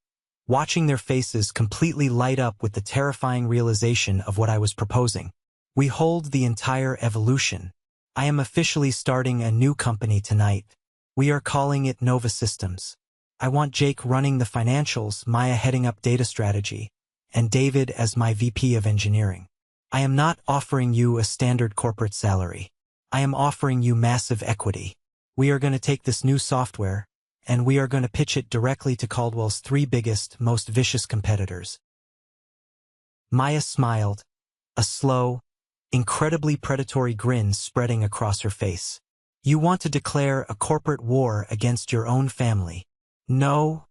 Speaker 1: watching their faces completely light up with the terrifying realization of what I was proposing. We hold the entire evolution. I am officially starting a new company tonight. We are calling it Nova Systems. I want Jake running the financials, Maya heading up data strategy, and David as my VP of engineering. I am not offering you a standard corporate salary. I am offering you massive equity. We are going to take this new software, and we are going to pitch it directly to Caldwell's three biggest, most vicious competitors. Maya smiled, a slow, incredibly predatory grin spreading across her face. "You want to declare a corporate war against your own family?" "No,"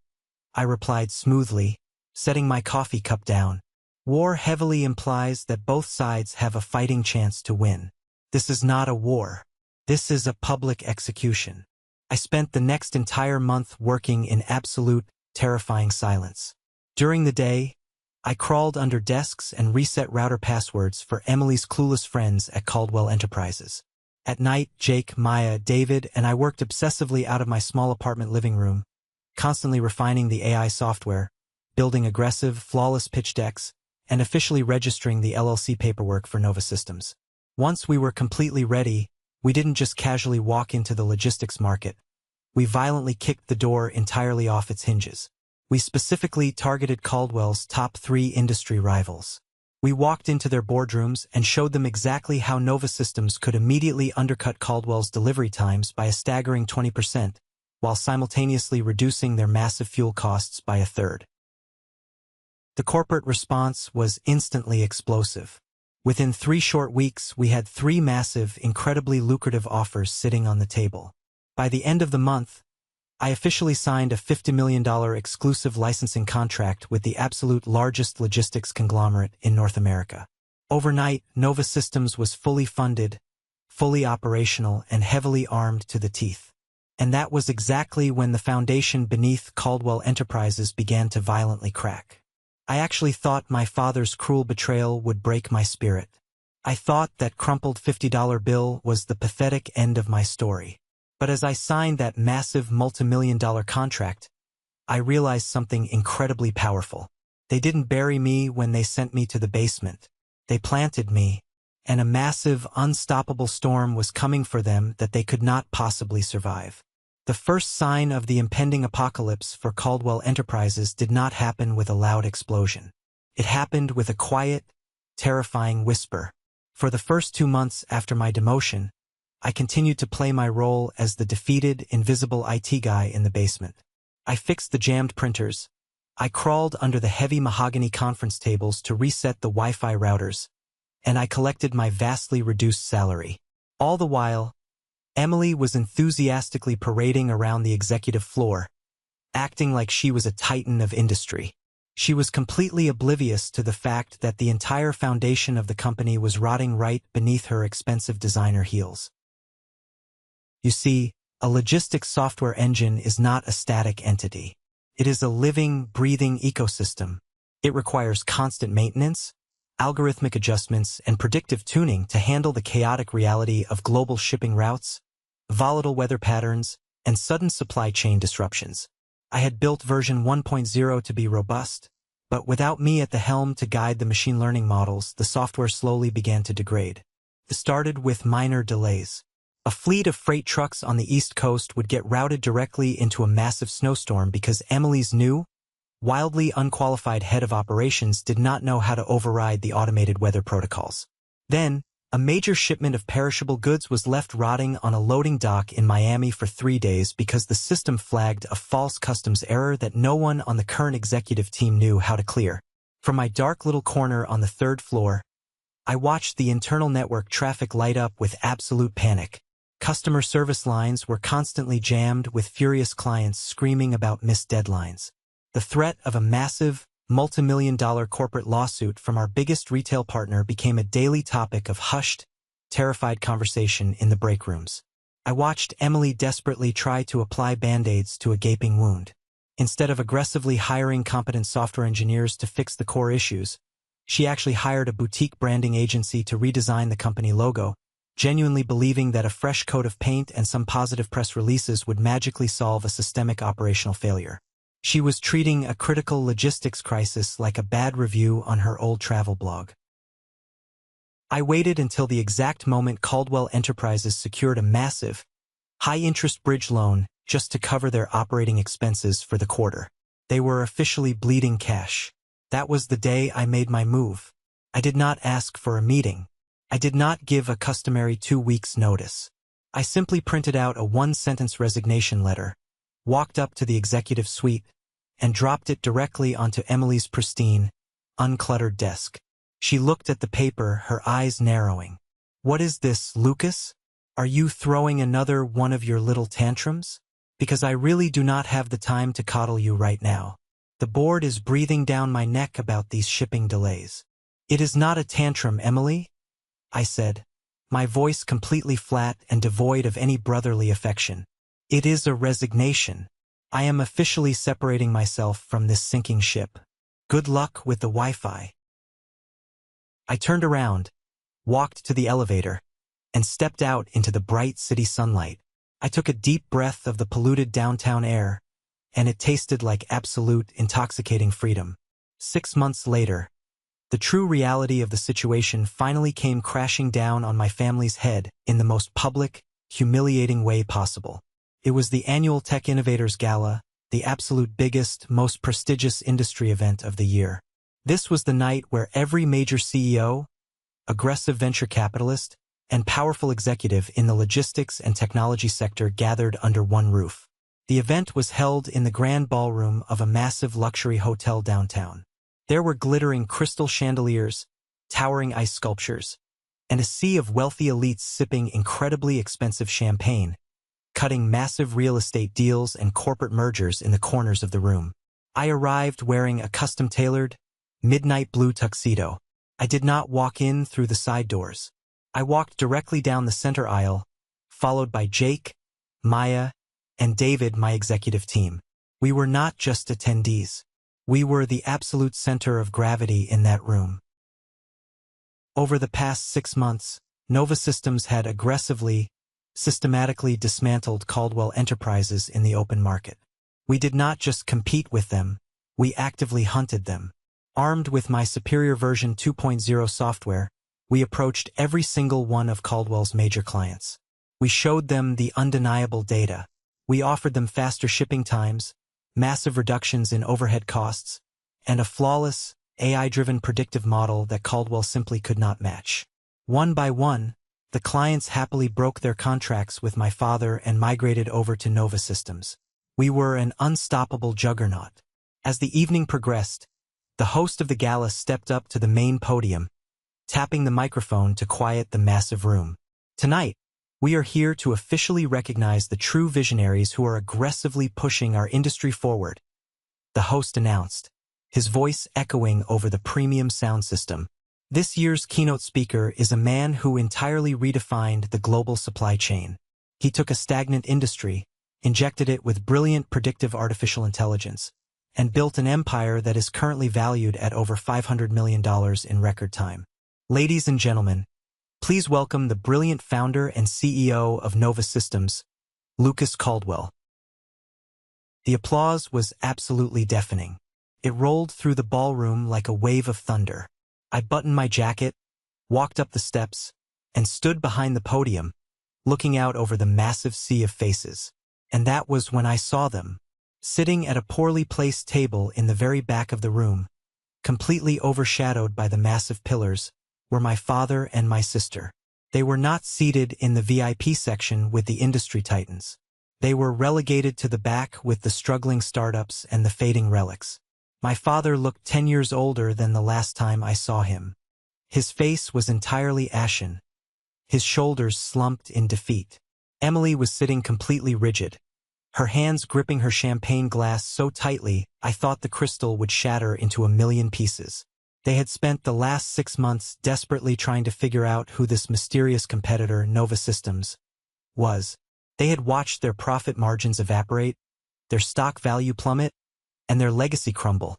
Speaker 1: I replied smoothly, setting my coffee cup down. "War heavily implies that both sides have a fighting chance to win. This is not a war. This is a public execution." I spent the next entire month working in absolute, terrifying silence. During the day, I crawled under desks and reset router passwords for Emily's clueless friends at Caldwell Enterprises. At night, Jake, Maya, David, and I worked obsessively out of my small apartment living room, constantly refining the AI software, building aggressive, flawless pitch decks, and officially registering the LLC paperwork for Nova Systems. Once we were completely ready, we didn't just casually walk into the logistics market. We violently kicked the door entirely off its hinges. We specifically targeted Caldwell's top 3 industry rivals. We walked into their boardrooms and showed them exactly how Nova Systems could immediately undercut Caldwell's delivery times by a staggering 20%, while simultaneously reducing their massive fuel costs by a third. The corporate response was instantly explosive. Within 3 short weeks, we had 3 massive, incredibly lucrative offers sitting on the table. By the end of the month, I officially signed a $50 million exclusive licensing contract with the absolute largest logistics conglomerate in North America. Overnight, Nova Systems was fully funded, fully operational, and heavily armed to the teeth. And that was exactly when the foundation beneath Caldwell Enterprises began to violently crack. I actually thought my father's cruel betrayal would break my spirit. I thought that crumpled $50 bill was the pathetic end of my story. But as I signed that massive multi-million-dollar contract, I realized something incredibly powerful. They didn't bury me when they sent me to the basement. They planted me, and a massive, unstoppable storm was coming for them that they could not possibly survive. The first sign of the impending apocalypse for Caldwell Enterprises did not happen with a loud explosion. It happened with a quiet, terrifying whisper. For the first 2 months after my demotion, I continued to play my role as the defeated, invisible IT guy in the basement. I fixed the jammed printers. I crawled under the heavy mahogany conference tables to reset the Wi-Fi routers, and I collected my vastly reduced salary. All the while, Emily was enthusiastically parading around the executive floor, acting like she was a titan of industry. She was completely oblivious to the fact that the entire foundation of the company was rotting right beneath her expensive designer heels. You see, a logistics software engine is not a static entity. It is a living, breathing ecosystem. It requires constant maintenance, algorithmic adjustments, and predictive tuning to handle the chaotic reality of global shipping routes, volatile weather patterns, and sudden supply chain disruptions. I had built version 1.0 to be robust, but without me at the helm to guide the machine learning models, the software slowly began to degrade. It started with minor delays. A fleet of freight trucks on the East Coast would get routed directly into a massive snowstorm because Emily's new, wildly unqualified head of operations did not know how to override the automated weather protocols. Then, a major shipment of perishable goods was left rotting on a loading dock in Miami for 3 days because the system flagged a false customs error that no one on the current executive team knew how to clear. From my dark little corner on the 3rd floor, I watched the internal network traffic light up with absolute panic. Customer service lines were constantly jammed with furious clients screaming about missed deadlines. The threat of a massive, multi-million-dollar corporate lawsuit from our biggest retail partner became a daily topic of hushed, terrified conversation in the break rooms. I watched Emily desperately try to apply Band-Aids to a gaping wound. Instead of aggressively hiring competent software engineers to fix the core issues, she actually hired a boutique branding agency to redesign the company logo, genuinely believing that a fresh coat of paint and some positive press releases would magically solve a systemic operational failure. She was treating a critical logistics crisis like a bad review on her old travel blog. I waited until the exact moment Caldwell Enterprises secured a massive, high-interest bridge loan just to cover their operating expenses for the quarter. They were officially bleeding cash. That was the day I made my move. I did not ask for a meeting. I did not give a customary 2 weeks' notice. I simply printed out a 1-sentence resignation letter, walked up to the executive suite, and dropped it directly onto Emily's pristine, uncluttered desk. She looked at the paper, her eyes narrowing. "What is this, Lucas? Are you throwing another one of your little tantrums? Because I really do not have the time to coddle you right now. The board is breathing down my neck about these shipping delays." "It is not a tantrum, Emily," I said, my voice completely flat and devoid of any brotherly affection. "It is a resignation. I am officially separating myself from this sinking ship. Good luck with the Wi-Fi." I turned around, walked to the elevator, and stepped out into the bright city sunlight. I took a deep breath of the polluted downtown air, and it tasted like absolute, intoxicating freedom. 6 months later, the true reality of the situation finally came crashing down on my family's head in the most public, humiliating way possible. It was the annual Tech Innovators Gala, the absolute biggest, most prestigious industry event of the year. This was the night where every major CEO, aggressive venture capitalist, and powerful executive in the logistics and technology sector gathered under one roof. The event was held in the grand ballroom of a massive luxury hotel downtown. There were glittering crystal chandeliers, towering ice sculptures, and a sea of wealthy elites sipping incredibly expensive champagne, cutting massive real estate deals and corporate mergers in the corners of the room. I arrived wearing a custom-tailored, midnight blue tuxedo. I did not walk in through the side doors. I walked directly down the center aisle, followed by Jake, Maya, and David, my executive team. We were not just attendees. We were the absolute center of gravity in that room. Over the past 6 months, Nova Systems had aggressively, systematically dismantled Caldwell enterprises in the open market. We did not just compete with them, we actively hunted them. Armed with my superior version 2.0 software, we approached every single one of Caldwell's major clients. We showed them the undeniable data. We offered them faster shipping times, massive reductions in overhead costs, and a flawless, AI-driven predictive model that Caldwell simply could not match. One by one, the clients happily broke their contracts with my father and migrated over to Nova Systems. We were an unstoppable juggernaut. As the evening progressed, the host of the gala stepped up to the main podium, tapping the microphone to quiet the massive room. Tonight, we are here to officially recognize the true visionaries who are aggressively pushing our industry forward, the host announced, his voice echoing over the premium sound system. This year's keynote speaker is a man who entirely redefined the global supply chain. He took a stagnant industry, injected it with brilliant predictive artificial intelligence, and built an empire that is currently valued at over $500 million in record time. Ladies and gentlemen, please welcome the brilliant founder and CEO of Nova Systems, Lucas Caldwell. The applause was absolutely deafening. It rolled through the ballroom like a wave of thunder. I buttoned my jacket, walked up the steps, and stood behind the podium, looking out over the massive sea of faces. And that was when I saw them, sitting at a poorly placed table in the very back of the room, completely overshadowed by the massive pillars, were my father and my sister. They were not seated in the VIP section with the industry titans. They were relegated to the back with the struggling startups and the fading relics. My father looked 10 years older than the last time I saw him. His face was entirely ashen. His shoulders slumped in defeat. Emily was sitting completely rigid, her hands gripping her champagne glass so tightly I thought the crystal would shatter into a million pieces. They had spent the last 6 months desperately trying to figure out who this mysterious competitor, Nova Systems, was. They had watched their profit margins evaporate, their stock value plummet, and their legacy crumble,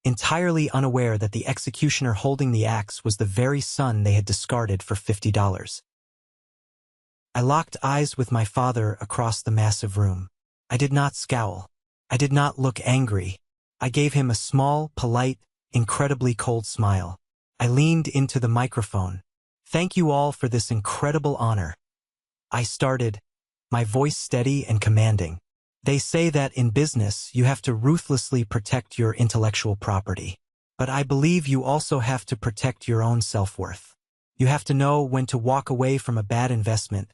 Speaker 1: entirely unaware that the executioner holding the axe was the very son they had discarded for $50. I locked eyes with my father across the massive room. I did not scowl. I did not look angry. I gave him a small, polite, incredibly cold smile. I leaned into the microphone. "Thank you all for this incredible honor." I started, my voice steady and commanding. "They say that in business you have to ruthlessly protect your intellectual property. But I believe you also have to protect your own self-worth. You have to know when to walk away from a bad investment,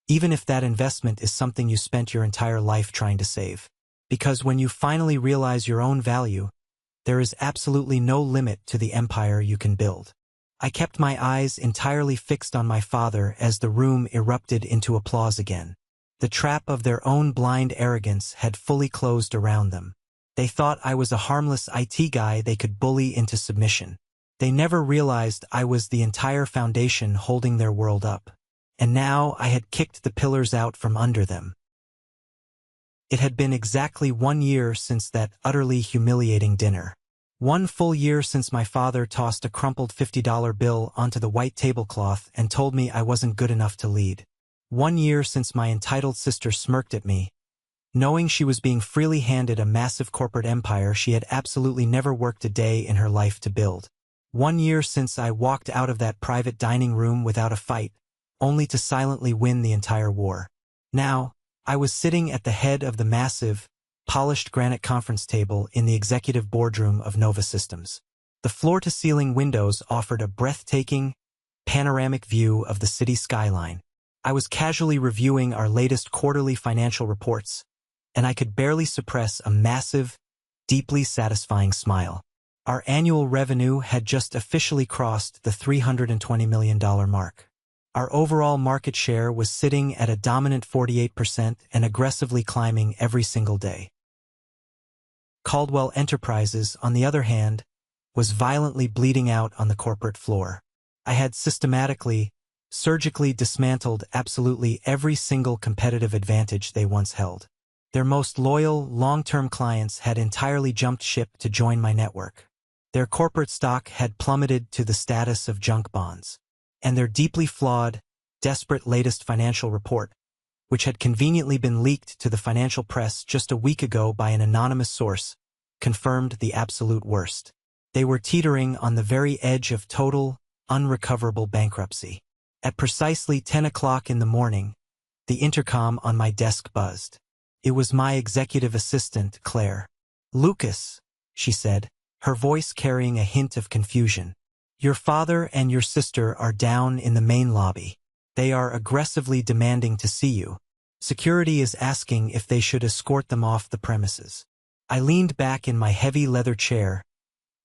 Speaker 1: even if that investment is something you spent your entire life trying to save. Because when you finally realize your own value, there is absolutely no limit to the empire you can build." I kept my eyes entirely fixed on my father as the room erupted into applause again. The trap of their own blind arrogance had fully closed around them. They thought I was a harmless IT guy they could bully into submission. They never realized I was the entire foundation holding their world up. And now I had kicked the pillars out from under them. It had been exactly 1 year since that utterly humiliating dinner. 1 full year since my father tossed a crumpled $50 bill onto the white tablecloth and told me I wasn't good enough to lead. 1 year since my entitled sister smirked at me, knowing she was being freely handed a massive corporate empire she had absolutely never worked a day in her life to build. 1 year since I walked out of that private dining room without a fight, only to silently win the entire war. Now, I was sitting at the head of the massive, polished granite conference table in the executive boardroom of Nova Systems. The floor-to-ceiling windows offered a breathtaking, panoramic view of the city skyline. I was casually reviewing our latest quarterly financial reports, and I could barely suppress a massive, deeply satisfying smile. Our annual revenue had just officially crossed the $320 million mark. Our overall market share was sitting at a dominant 48% and aggressively climbing every single day. Caldwell Enterprises, on the other hand, was violently bleeding out on the corporate floor. I had systematically, surgically dismantled absolutely every single competitive advantage they once held. Their most loyal, long-term clients had entirely jumped ship to join my network. Their corporate stock had plummeted to the status of junk bonds. And their deeply flawed, desperate latest financial report which had conveniently been leaked to the financial press just a week ago by an anonymous source, confirmed the absolute worst. They were teetering on the very edge of total, unrecoverable bankruptcy. At precisely 10 o'clock in the morning, the intercom on my desk buzzed. It was my executive assistant, Claire. "Lucas," she said, her voice carrying a hint of confusion. "Your father and your sister are down in the main lobby. They are aggressively demanding to see you. Security is asking if they should escort them off the premises." I leaned back in my heavy leather chair,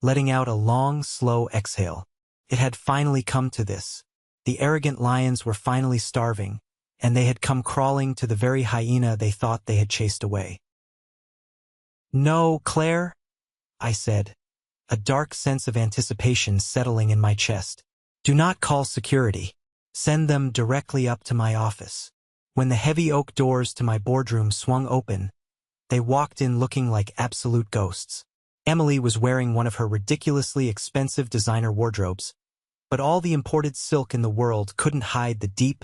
Speaker 1: letting out a long, slow exhale. It had finally come to this. The arrogant lions were finally starving, and they had come crawling to the very hyena they thought they had chased away. "No, Claire," I said, a dark sense of anticipation settling in my chest. "Do not call security. Send them directly up to my office." When the heavy oak doors to my boardroom swung open, they walked in looking like absolute ghosts. Emily was wearing one of her ridiculously expensive designer wardrobes, but all the imported silk in the world couldn't hide the deep,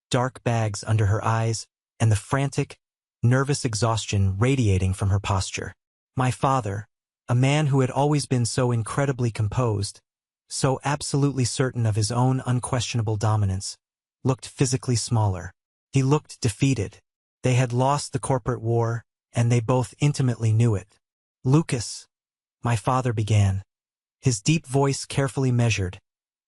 Speaker 1: dark bags under her eyes and the frantic, nervous exhaustion radiating from her posture. My father, a man who had always been so incredibly composed, so absolutely certain of his own unquestionable dominance, looked physically smaller. He looked defeated. They had lost the corporate war, and they both intimately knew it. "Lucas," my father began, his deep voice carefully measured,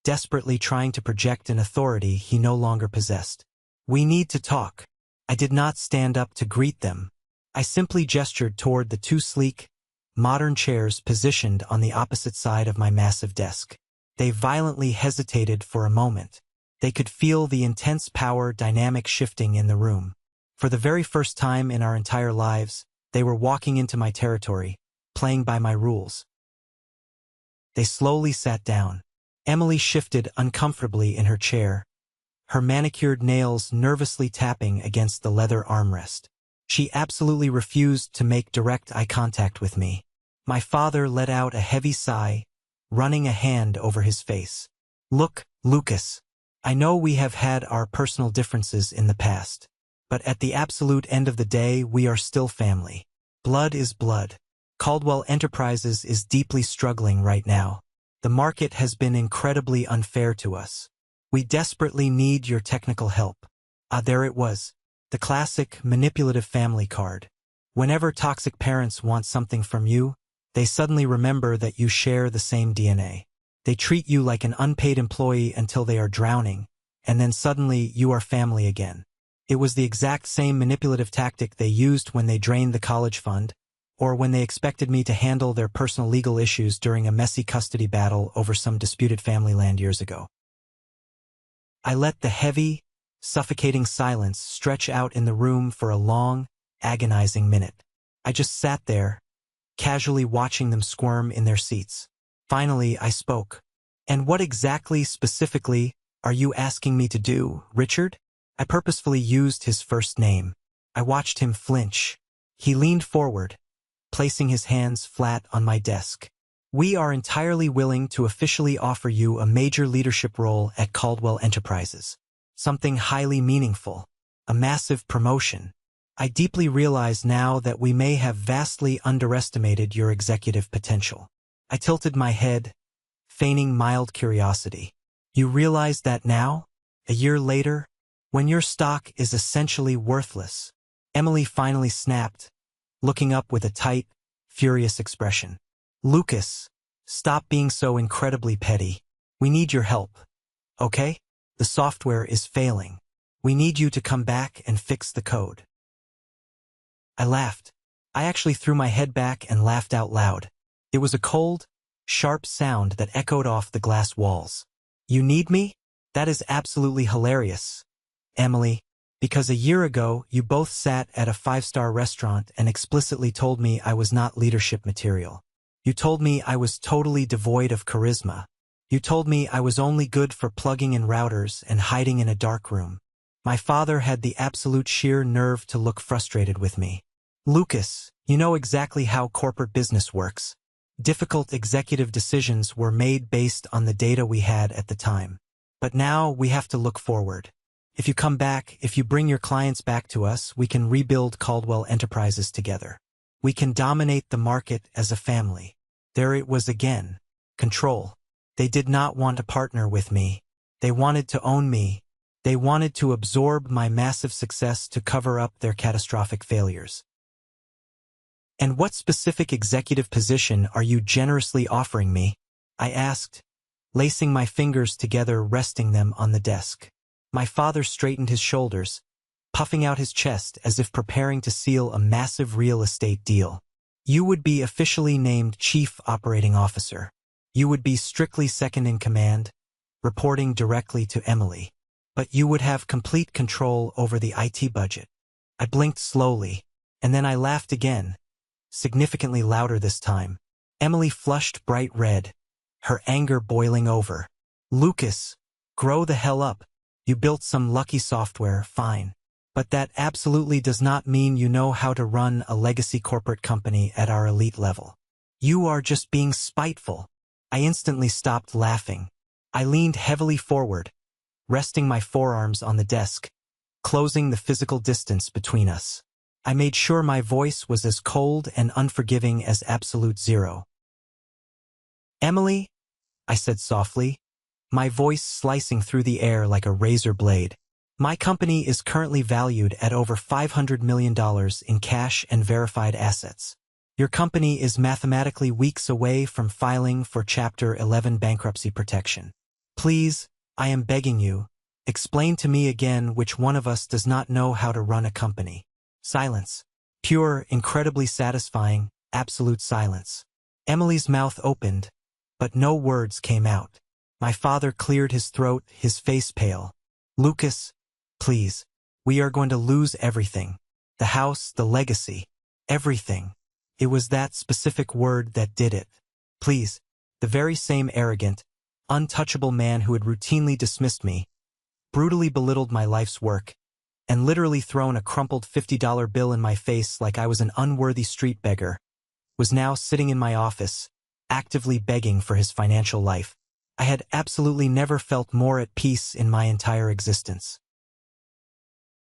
Speaker 1: desperately trying to project an authority he no longer possessed. "We need to talk." I did not stand up to greet them. I simply gestured toward the two sleek, modern chairs positioned on the opposite side of my massive desk. They violently hesitated for a moment. They could feel the intense power dynamic shifting in the room. For the very first time in our entire lives, they were walking into my territory, playing by my rules. They slowly sat down. Emily shifted uncomfortably in her chair, her manicured nails nervously tapping against the leather armrest. She absolutely refused to make direct eye contact with me. My father let out a heavy sigh, running a hand over his face. "Look, Lucas, I know we have had our personal differences in the past, but at the absolute end of the day, we are still family. Blood is blood. Caldwell Enterprises is deeply struggling right now. The market has been incredibly unfair to us. We desperately need your technical help." There it was, the classic manipulative family card. Whenever toxic parents want something from you, they suddenly remember that you share the same DNA. They treat you like an unpaid employee until they are drowning, and then suddenly you are family again. It was the exact same manipulative tactic they used when they drained the college fund, or when they expected me to handle their personal legal issues during a messy custody battle over some disputed family land years ago. I let the heavy, suffocating silence stretch out in the room for a long, agonizing minute. I just sat there, casually watching them squirm in their seats. Finally, I spoke. "And what exactly, specifically, are you asking me to do, Richard?" I purposefully used his first name. I watched him flinch. He leaned forward, placing his hands flat on my desk. "We are entirely willing to officially offer you a major leadership role at Caldwell Enterprises. Something highly meaningful. A massive promotion. I deeply realize now that we may have vastly underestimated your executive potential." I tilted my head, feigning mild curiosity. "You realize that now? A year later? When your stock is essentially worthless?" Emily finally snapped, looking up with a tight, furious expression. "Lucas, stop being so incredibly petty. We need your help. Okay? The software is failing. We need you to come back and fix the code." I laughed. I actually threw my head back and laughed out loud. It was a cold, sharp sound that echoed off the glass walls. "You need me? That is absolutely hilarious, Emily, because a year ago you both sat at a 5-star restaurant and explicitly told me I was not leadership material. You told me I was totally devoid of charisma. You told me I was only good for plugging in routers and hiding in a dark room. My father had the absolute sheer nerve to look frustrated with me. "Lucas, you know exactly how corporate business works. Difficult executive decisions were made based on the data we had at the time. But now we have to look forward. If you come back, if you bring your clients back to us, we can rebuild Caldwell Enterprises together. We can dominate the market as a family. There it was again. Control. They did not want to partner with me. They wanted to own me. They wanted to absorb my massive success to cover up their catastrophic failures. And what specific executive position are you generously offering me? I asked, lacing my fingers together, resting them on the desk. My father straightened his shoulders, puffing out his chest as if preparing to seal a massive real estate deal. You would be officially named Chief Operating Officer. You would be strictly second in command, reporting directly to Emily. But you would have complete control over the IT budget. I blinked slowly, and then I laughed again, significantly louder this time. Emily flushed bright red, her anger boiling over. Lucas, grow the hell up. You built some lucky software, fine. But that absolutely does not mean you know how to run a legacy corporate company at our elite level. You are just being spiteful. I instantly stopped laughing. I leaned heavily forward, resting my forearms on the desk, closing the physical distance between us. I made sure my voice was as cold and unforgiving as absolute zero. Emily, I said softly, my voice slicing through the air like a razor blade. My company is currently valued at over $500 million in cash and verified assets. Your company is mathematically weeks away from filing for Chapter 11 bankruptcy protection. Please, I am begging you, explain to me again which one of us does not know how to run a company. Silence. Pure, incredibly satisfying, absolute silence. Emily's mouth opened, but no words came out. My father cleared his throat, his face pale. Lucas, please. We are going to lose everything. The house, the legacy, everything. It was that specific word that did it. Please. The very same arrogant, untouchable man who had routinely dismissed me, brutally belittled my life's work, and literally thrown a crumpled $50 bill in my face like I was an unworthy street beggar, was now sitting in my office, actively begging for his financial life. I had absolutely never felt more at peace in my entire existence.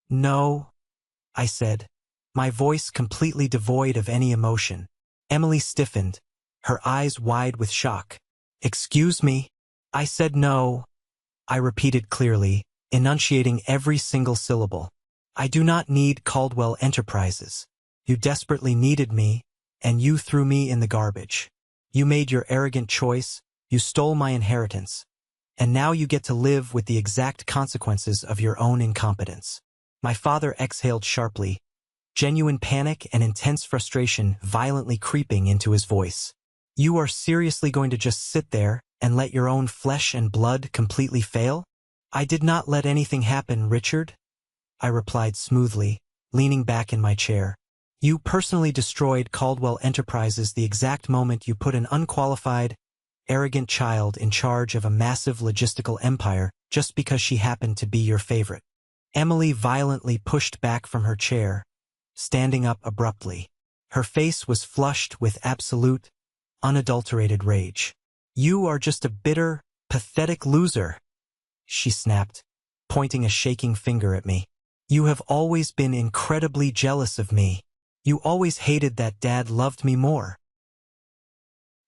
Speaker 1: No, I said, my voice completely devoid of any emotion. Emily stiffened, her eyes wide with shock. Excuse me? I said no, I repeated clearly, enunciating every single syllable. I do not need Caldwell Enterprises. You desperately needed me, and you threw me in the garbage. You made your arrogant choice, you stole my inheritance, and now you get to live with the exact consequences of your own incompetence. My father exhaled sharply, genuine panic and intense frustration violently creeping into his voice. You are seriously going to just sit there and let your own flesh and blood completely fail? I did not let anything happen, Richard, I replied smoothly, leaning back in my chair. You personally destroyed Caldwell Enterprises the exact moment you put an unqualified, arrogant child in charge of a massive logistical empire just because she happened to be your favorite. Emily violently pushed back from her chair, standing up abruptly. Her face was flushed with absolute, unadulterated rage. You are just a bitter, pathetic loser, she snapped, pointing a shaking finger at me. You have always been incredibly jealous of me. You always hated that Dad loved me more.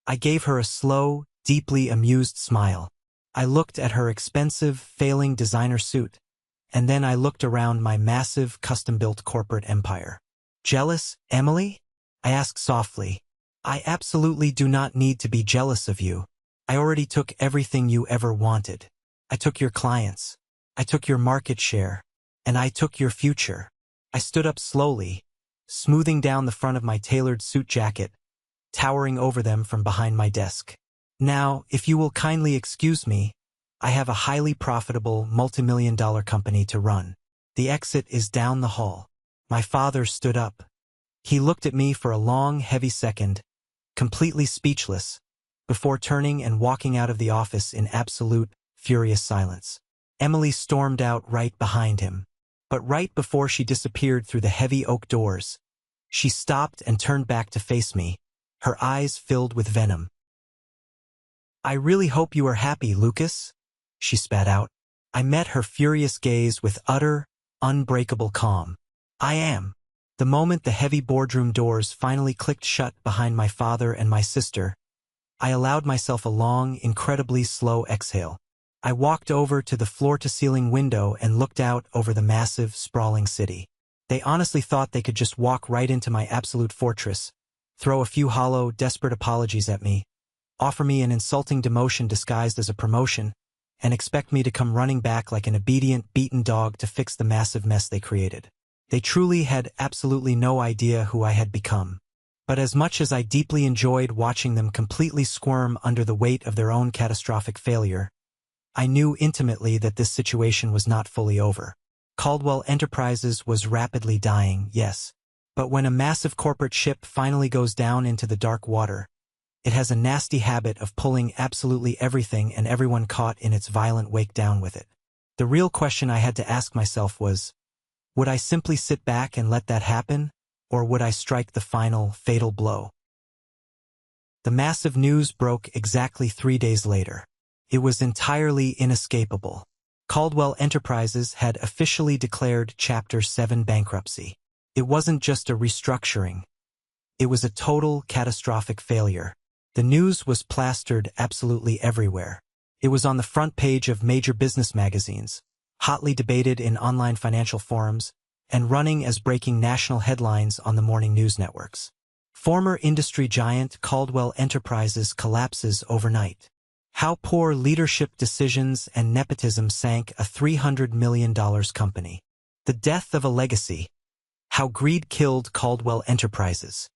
Speaker 1: I gave her a slow, deeply amused smile. I looked at her expensive, failing designer suit, and then I looked around my massive, custom-built corporate empire. Jealous, Emily? I asked softly. I absolutely do not need to be jealous of you. I already took everything you ever wanted. I took your clients. I took your market share. And I took your future. I stood up slowly, smoothing down the front of my tailored suit jacket, towering over them from behind my desk. Now, if you will kindly excuse me, I have a highly profitable, multi-million-dollar company to run. The exit is down the hall. My father stood up. He looked at me for a long, heavy second, completely speechless, before turning and walking out of the office in absolute, furious silence. Emily stormed out right behind him. But right before she disappeared through the heavy oak doors, she stopped and turned back to face me, her eyes filled with venom. I really hope you are happy, Lucas, she spat out. I met her furious gaze with utter, unbreakable calm. I am. The moment the heavy boardroom doors finally clicked shut behind my father and my sister, I allowed myself a long, incredibly slow exhale. I walked over to the floor-to-ceiling window and looked out over the massive, sprawling city. They honestly thought they could just walk right into my absolute fortress, throw a few hollow, desperate apologies at me, offer me an insulting demotion disguised as a promotion, and expect me to come running back like an obedient, beaten dog to fix the massive mess they created. They truly had absolutely no idea who I had become. But as much as I deeply enjoyed watching them completely squirm under the weight of their own catastrophic failure, I knew intimately that this situation was not fully over. Caldwell Enterprises was rapidly dying, yes. But when a massive corporate ship finally goes down into the dark water, it has a nasty habit of pulling absolutely everything and everyone caught in its violent wake down with it. The real question I had to ask myself was, would I simply sit back and let that happen, or would I strike the final, fatal blow? The massive news broke exactly 3 days later. It was entirely inescapable. Caldwell Enterprises had officially declared Chapter 7 bankruptcy. It wasn't just a restructuring. It was a total, catastrophic failure. The news was plastered absolutely everywhere. It was on the front page of major business magazines, hotly debated in online financial forums, and running as breaking national headlines on the morning news networks. Former industry giant Caldwell Enterprises collapses overnight. How poor leadership decisions and nepotism sank a $300 million company. The death of a legacy. How greed killed Caldwell Enterprises.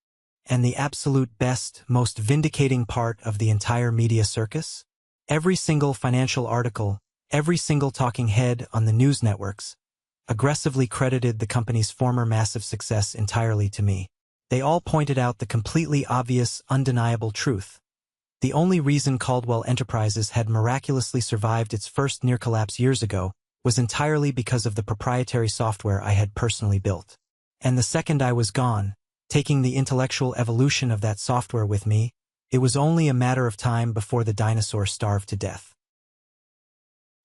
Speaker 1: And the absolute best, most vindicating part of the entire media circus? Every single financial article, every single talking head on the news networks, aggressively credited the company's former massive success entirely to me. They all pointed out the completely obvious, undeniable truth. The only reason Caldwell Enterprises had miraculously survived its first near-collapse years ago was entirely because of the proprietary software I had personally built. And the second I was gone, taking the intellectual evolution of that software with me, it was only a matter of time before the dinosaur starved to death.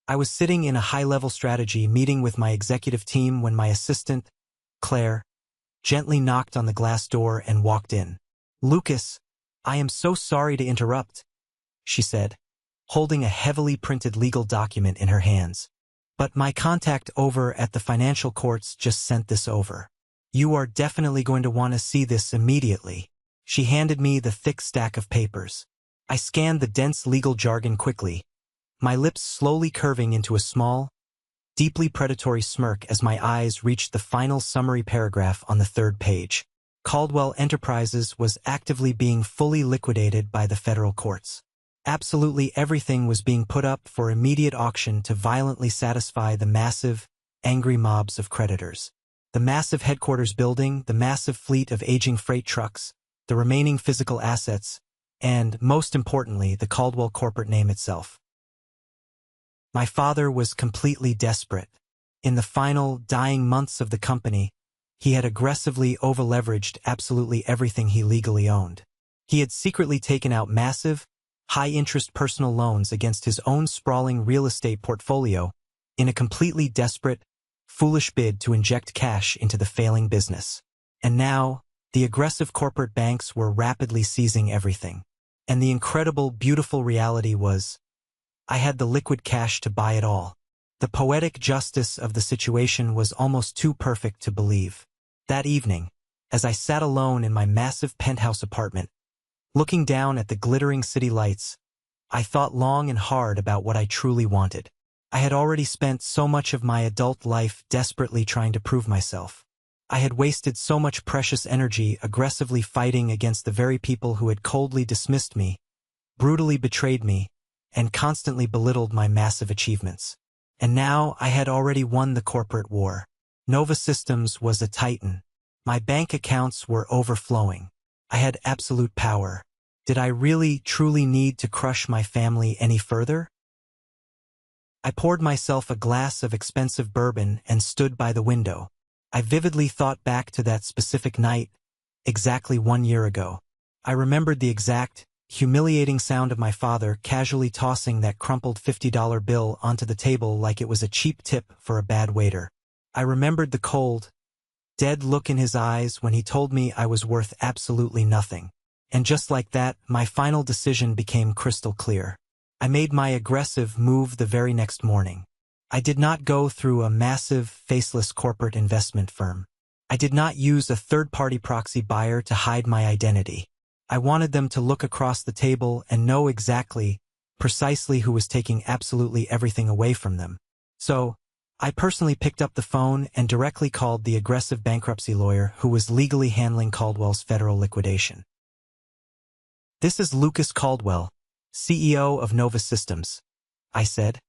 Speaker 1: I was sitting in a high-level strategy meeting with my executive team when my assistant, Claire, gently knocked on the glass door and walked in. "Lucas, I am so sorry to interrupt," she said, holding a heavily printed legal document in her hands. "But my contact over at the financial courts just sent this over. You are definitely going to want to see this immediately." She handed me the thick stack of papers. I scanned the dense legal jargon quickly, my lips slowly curving into a small, deeply predatory smirk as my eyes reached the final summary paragraph on the third page. Caldwell Enterprises was actively being fully liquidated by the federal courts. Absolutely everything was being put up for immediate auction to violently satisfy the massive, angry mobs of creditors. The massive headquarters building, the massive fleet of aging freight trucks, the remaining physical assets, and, most importantly, the Caldwell corporate name itself. My father was completely desperate. In the final, dying months of the company, he had aggressively over-leveraged absolutely everything he legally owned. He had secretly taken out massive, high-interest personal loans against his own sprawling real estate portfolio in a completely desperate, foolish bid to inject cash into the failing business. And now, the aggressive corporate banks were rapidly seizing everything. And the incredible, beautiful reality was, I had the liquid cash to buy it all. The poetic justice of the situation was almost too perfect to believe. That evening, as I sat alone in my massive penthouse apartment, looking down at the glittering city lights, I thought long and hard about what I truly wanted. I had already spent so much of my adult life desperately trying to prove myself. I had wasted so much precious energy aggressively fighting against the very people who had coldly dismissed me, brutally betrayed me, and constantly belittled my massive achievements. And now I had already won the corporate war. Nova Systems was a titan. My bank accounts were overflowing. I had absolute power. Did I really, truly need to crush my family any further? I poured myself a glass of expensive bourbon and stood by the window. I vividly thought back to that specific night, exactly 1 year ago. I remembered the exact, humiliating sound of my father casually tossing that crumpled $50 bill onto the table like it was a cheap tip for a bad waiter. I remembered the cold, dead look in his eyes when he told me I was worth absolutely nothing. And just like that, my final decision became crystal clear. I made my aggressive move the very next morning. I did not go through a massive, faceless corporate investment firm. I did not use a third-party proxy buyer to hide my identity. I wanted them to look across the table and know precisely who was taking absolutely everything away from them. So, I personally picked up the phone and directly called the aggressive bankruptcy lawyer who was legally handling Caldwell's federal liquidation. "This is Lucas Caldwell, CEO of Nova Systems," I said,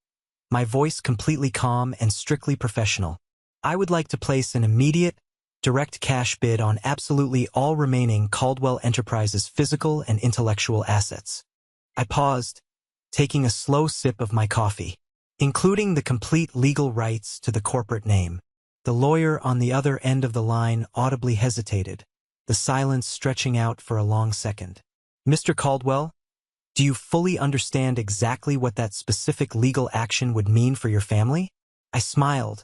Speaker 1: my voice completely calm and strictly professional. "I would like to place an immediate, direct cash bid on absolutely all remaining Caldwell Enterprises physical and intellectual assets." I paused, taking a slow sip of my coffee. "Including the complete legal rights to the corporate name." The lawyer on the other end of the line audibly hesitated, the silence stretching out for a long second. "Mr. Caldwell, do you fully understand exactly what that specific legal action would mean for your family?" I smiled,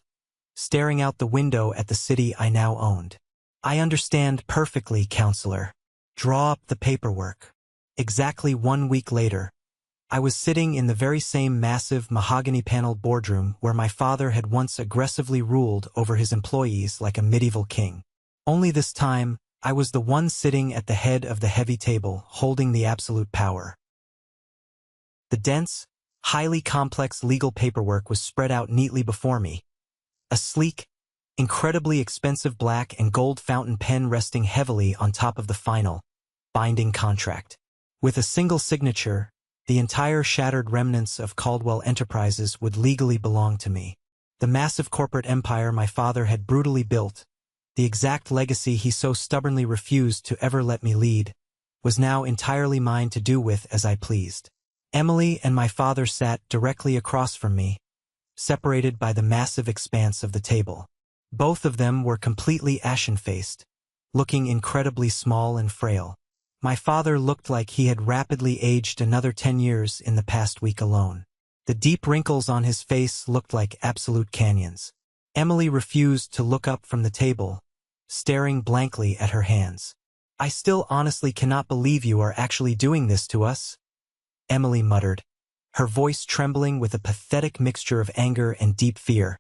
Speaker 1: staring out the window at the city I now owned. "I understand perfectly, counselor. Draw up the paperwork." Exactly 1 week later, I was sitting in the very same massive mahogany-paneled boardroom where my father had once aggressively ruled over his employees like a medieval king. Only this time, I was the one sitting at the head of the heavy table, holding the absolute power. The dense, highly complex legal paperwork was spread out neatly before me. A sleek, incredibly expensive black and gold fountain pen resting heavily on top of the final, binding contract. With a single signature, the entire shattered remnants of Caldwell Enterprises would legally belong to me. The massive corporate empire my father had brutally built, the exact legacy he so stubbornly refused to ever let me lead, was now entirely mine to do with as I pleased. Emily and my father sat directly across from me, separated by the massive expanse of the table. Both of them were completely ashen-faced, looking incredibly small and frail. My father looked like he had rapidly aged another 10 years in the past week alone. The deep wrinkles on his face looked like absolute canyons. Emily refused to look up from the table, staring blankly at her hands. "I still honestly cannot believe you are actually doing this to us," Emily muttered, her voice trembling with a pathetic mixture of anger and deep fear.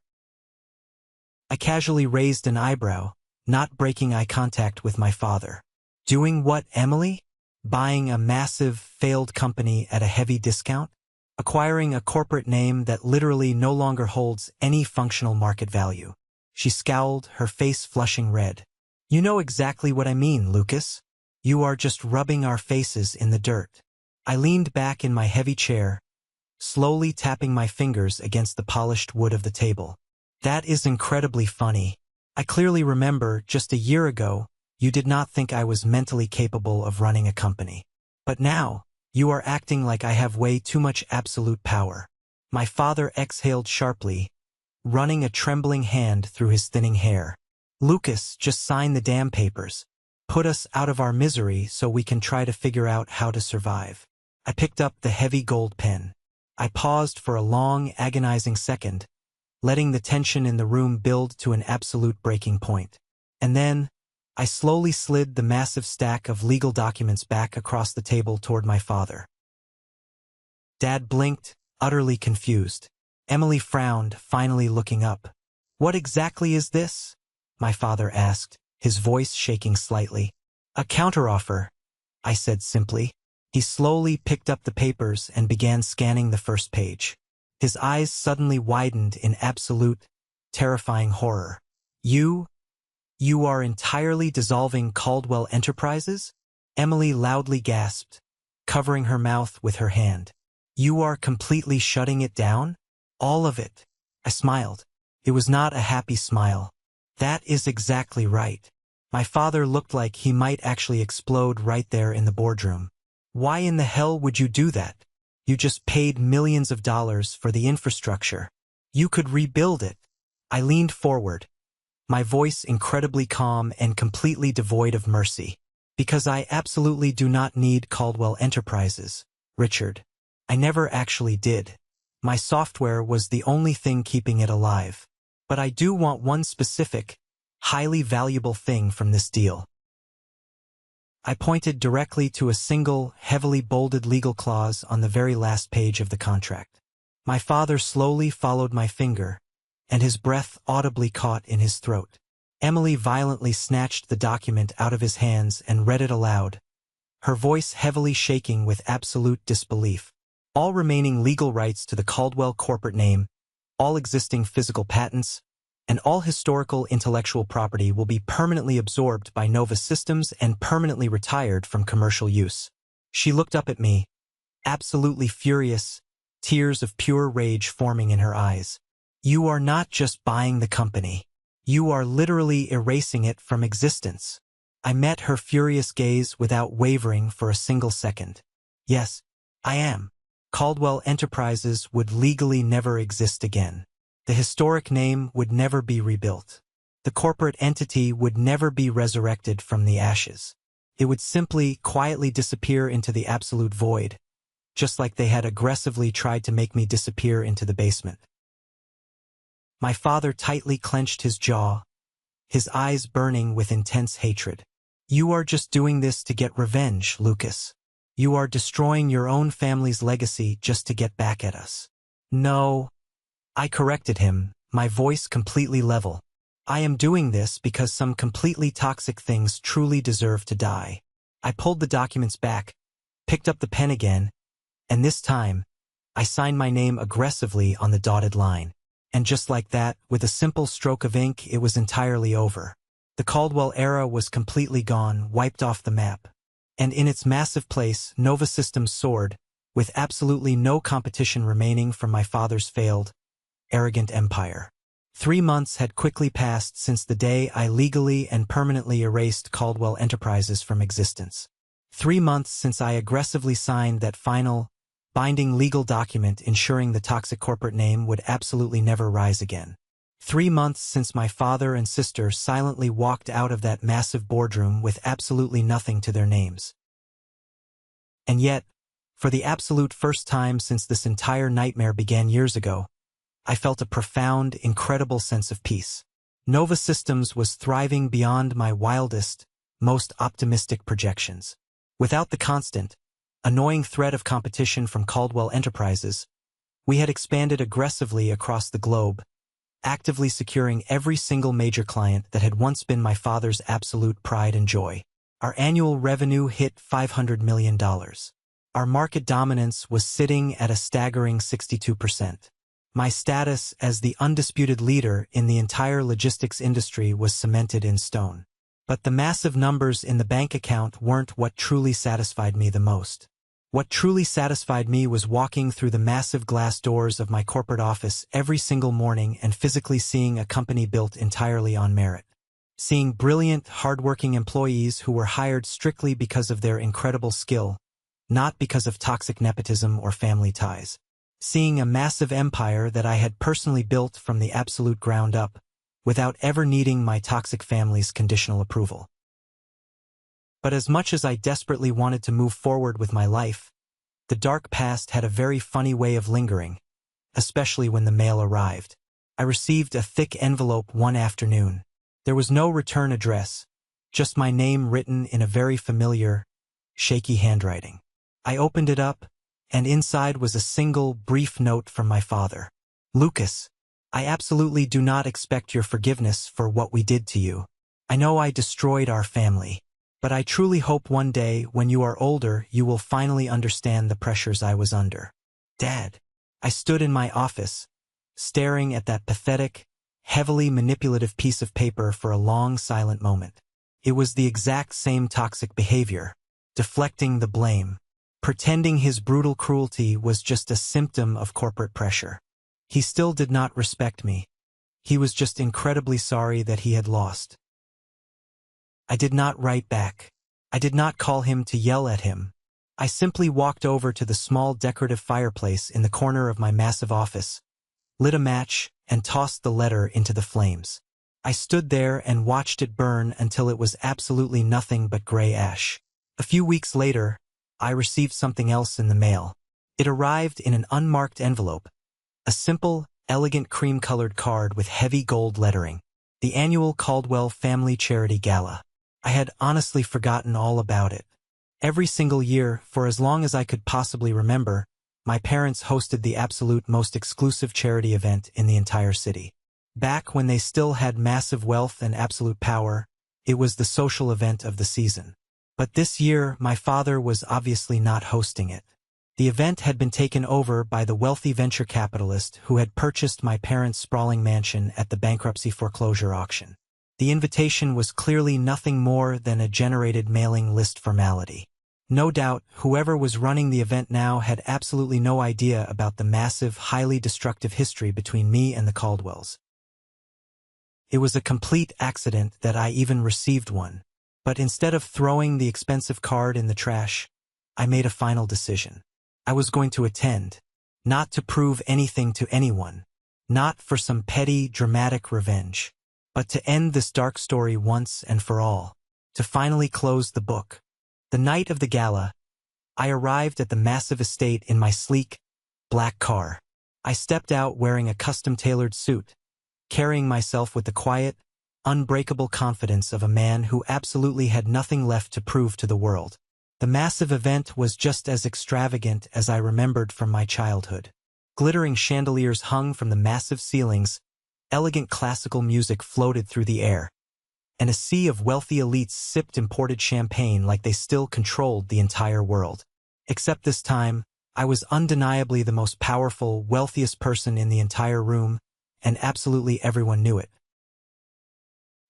Speaker 1: I casually raised an eyebrow, not breaking eye contact with my father. "Doing what, Emily? Buying a massive, failed company at a heavy discount? Acquiring a corporate name that literally no longer holds any functional market value?" She scowled, her face flushing red. "You know exactly what I mean, Lucas. You are just rubbing our faces in the dirt." I leaned back in my heavy chair, slowly tapping my fingers against the polished wood of the table. "That is incredibly funny. I clearly remember just a year ago, you did not think I was mentally capable of running a company. But now, you are acting like I have way too much absolute power." My father exhaled sharply, running a trembling hand through his thinning hair. "Lucas, just sign the damn papers. Put us out of our misery so we can try to figure out how to survive." I picked up the heavy gold pen. I paused for a long, agonizing second, letting the tension in the room build to an absolute breaking point. And then, I slowly slid the massive stack of legal documents back across the table toward my father. Dad blinked, utterly confused. Emily frowned, finally looking up. "What exactly is this?" my father asked, his voice shaking slightly. "A counteroffer," I said simply. He slowly picked up the papers and began scanning the first page. His eyes suddenly widened in absolute, terrifying horror. You are entirely dissolving Caldwell Enterprises?" Emily loudly gasped, covering her mouth with her hand. "You are completely shutting it down? All of it?" I smiled. It was not a happy smile. "That is exactly right." My father looked like he might actually explode right there in the boardroom. "Why in the hell would you do that? You just paid millions of dollars for the infrastructure. You could rebuild it." I leaned forward, my voice incredibly calm and completely devoid of mercy. Because I absolutely do not need Caldwell Enterprises, Richard. I never actually did. My software was the only thing keeping it alive. But I do want one specific, highly valuable thing from this deal. I pointed directly to a single, heavily bolded legal clause on the very last page of the contract. My father slowly followed my finger, and his breath audibly caught in his throat. Emily violently snatched the document out of his hands and read it aloud, her voice heavily shaking with absolute disbelief. All remaining legal rights to the Caldwell corporate name, all existing physical patents, and all historical intellectual property will be permanently absorbed by Nova Systems and permanently retired from commercial use. She looked up at me, absolutely furious, tears of pure rage forming in her eyes. You are not just buying the company. You are literally erasing it from existence. I met her furious gaze without wavering for a single second. Yes, I am. Caldwell Enterprises would legally never exist again. The historic name would never be rebuilt. The corporate entity would never be resurrected from the ashes. It would simply, quietly disappear into the absolute void, just like they had aggressively tried to make me disappear into the basement. My father tightly clenched his jaw, his eyes burning with intense hatred. You are just doing this to get revenge, Lucas. You are destroying your own family's legacy just to get back at us. No. I corrected him, my voice completely level. I am doing this because some completely toxic things truly deserve to die. I pulled the documents back, picked up the pen again, and this time, I signed my name aggressively on the dotted line. And just like that, with a simple stroke of ink, it was entirely over. The Caldwell era was completely gone, wiped off the map. And in its massive place, Nova Systems soared, with absolutely no competition remaining from my father's failed, arrogant empire. 3 months had quickly passed since the day I legally and permanently erased Caldwell Enterprises from existence. 3 months since I aggressively signed that final, binding legal document ensuring the toxic corporate name would absolutely never rise again. 3 months since my father and sister silently walked out of that massive boardroom with absolutely nothing to their names. And yet, for the absolute first time since this entire nightmare began years ago, I felt a profound, incredible sense of peace. Nova Systems was thriving beyond my wildest, most optimistic projections. Without the constant, annoying threat of competition from Caldwell Enterprises, we had expanded aggressively across the globe, actively securing every single major client that had once been my father's absolute pride and joy. Our annual revenue hit $500 million. Our market dominance was sitting at a staggering 62%. My status as the undisputed leader in the entire logistics industry was cemented in stone. But the massive numbers in the bank account weren't what truly satisfied me the most. What truly satisfied me was walking through the massive glass doors of my corporate office every single morning and physically seeing a company built entirely on merit. Seeing brilliant, hardworking employees who were hired strictly because of their incredible skill, not because of toxic nepotism or family ties. Seeing a massive empire that I had personally built from the absolute ground up, without ever needing my toxic family's conditional approval. But as much as I desperately wanted to move forward with my life, the dark past had a very funny way of lingering, especially when the mail arrived. I received a thick envelope one afternoon. There was no return address, just my name written in a very familiar, shaky handwriting. I opened it up, and inside was a single, brief note from my father. Lucas, I absolutely do not expect your forgiveness for what we did to you. I know I destroyed our family, but I truly hope one day when you are older you will finally understand the pressures I was under. Dad. I stood in my office, staring at that pathetic, heavily manipulative piece of paper for a long silent moment. It was the exact same toxic behavior, deflecting the blame, pretending his brutal cruelty was just a symptom of corporate pressure. He still did not respect me. He was just incredibly sorry that he had lost. I did not write back. I did not call him to yell at him. I simply walked over to the small decorative fireplace in the corner of my massive office, lit a match, and tossed the letter into the flames. I stood there and watched it burn until it was absolutely nothing but gray ash. A few weeks later, I received something else in the mail. It arrived in an unmarked envelope, a simple, elegant cream-colored card with heavy gold lettering. The annual Caldwell Family Charity Gala. I had honestly forgotten all about it. Every single year, for as long as I could possibly remember, my parents hosted the absolute most exclusive charity event in the entire city. Back when they still had massive wealth and absolute power, it was the social event of the season. But this year, my father was obviously not hosting it. The event had been taken over by the wealthy venture capitalist who had purchased my parents' sprawling mansion at the bankruptcy foreclosure auction. The invitation was clearly nothing more than a generated mailing list formality. No doubt, whoever was running the event now had absolutely no idea about the massive, highly destructive history between me and the Caldwells. It was a complete accident that I even received one. But instead of throwing the expensive card in the trash, I made a final decision. I was going to attend, not to prove anything to anyone, not for some petty, dramatic revenge, but to end this dark story once and for all, to finally close the book. The night of the gala, I arrived at the massive estate in my sleek, black car. I stepped out wearing a custom-tailored suit, carrying myself with the quiet, unbreakable confidence of a man who absolutely had nothing left to prove to the world. The massive event was just as extravagant as I remembered from my childhood. Glittering chandeliers hung from the massive ceilings, elegant classical music floated through the air, and a sea of wealthy elites sipped imported champagne like they still controlled the entire world. Except this time, I was undeniably the most powerful, wealthiest person in the entire room, and absolutely everyone knew it.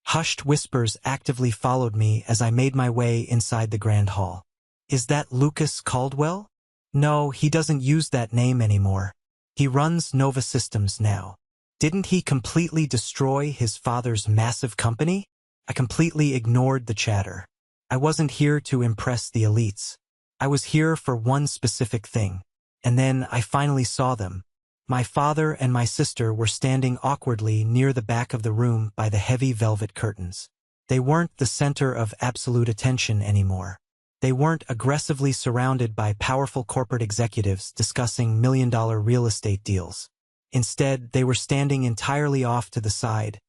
Speaker 1: Hushed whispers actively followed me as I made my way inside the grand hall. Is that Lucas Caldwell? No, he doesn't use that name anymore. He runs Nova Systems now. Didn't he completely destroy his father's massive company? I completely ignored the chatter. I wasn't here to impress the elites. I was here for one specific thing. And then I finally saw them. My father and my sister were standing awkwardly near the back of the room by the heavy velvet curtains. They weren't the center of absolute attention anymore. They weren't aggressively surrounded by powerful corporate executives discussing million-dollar real estate deals. Instead, they were standing entirely off to the side,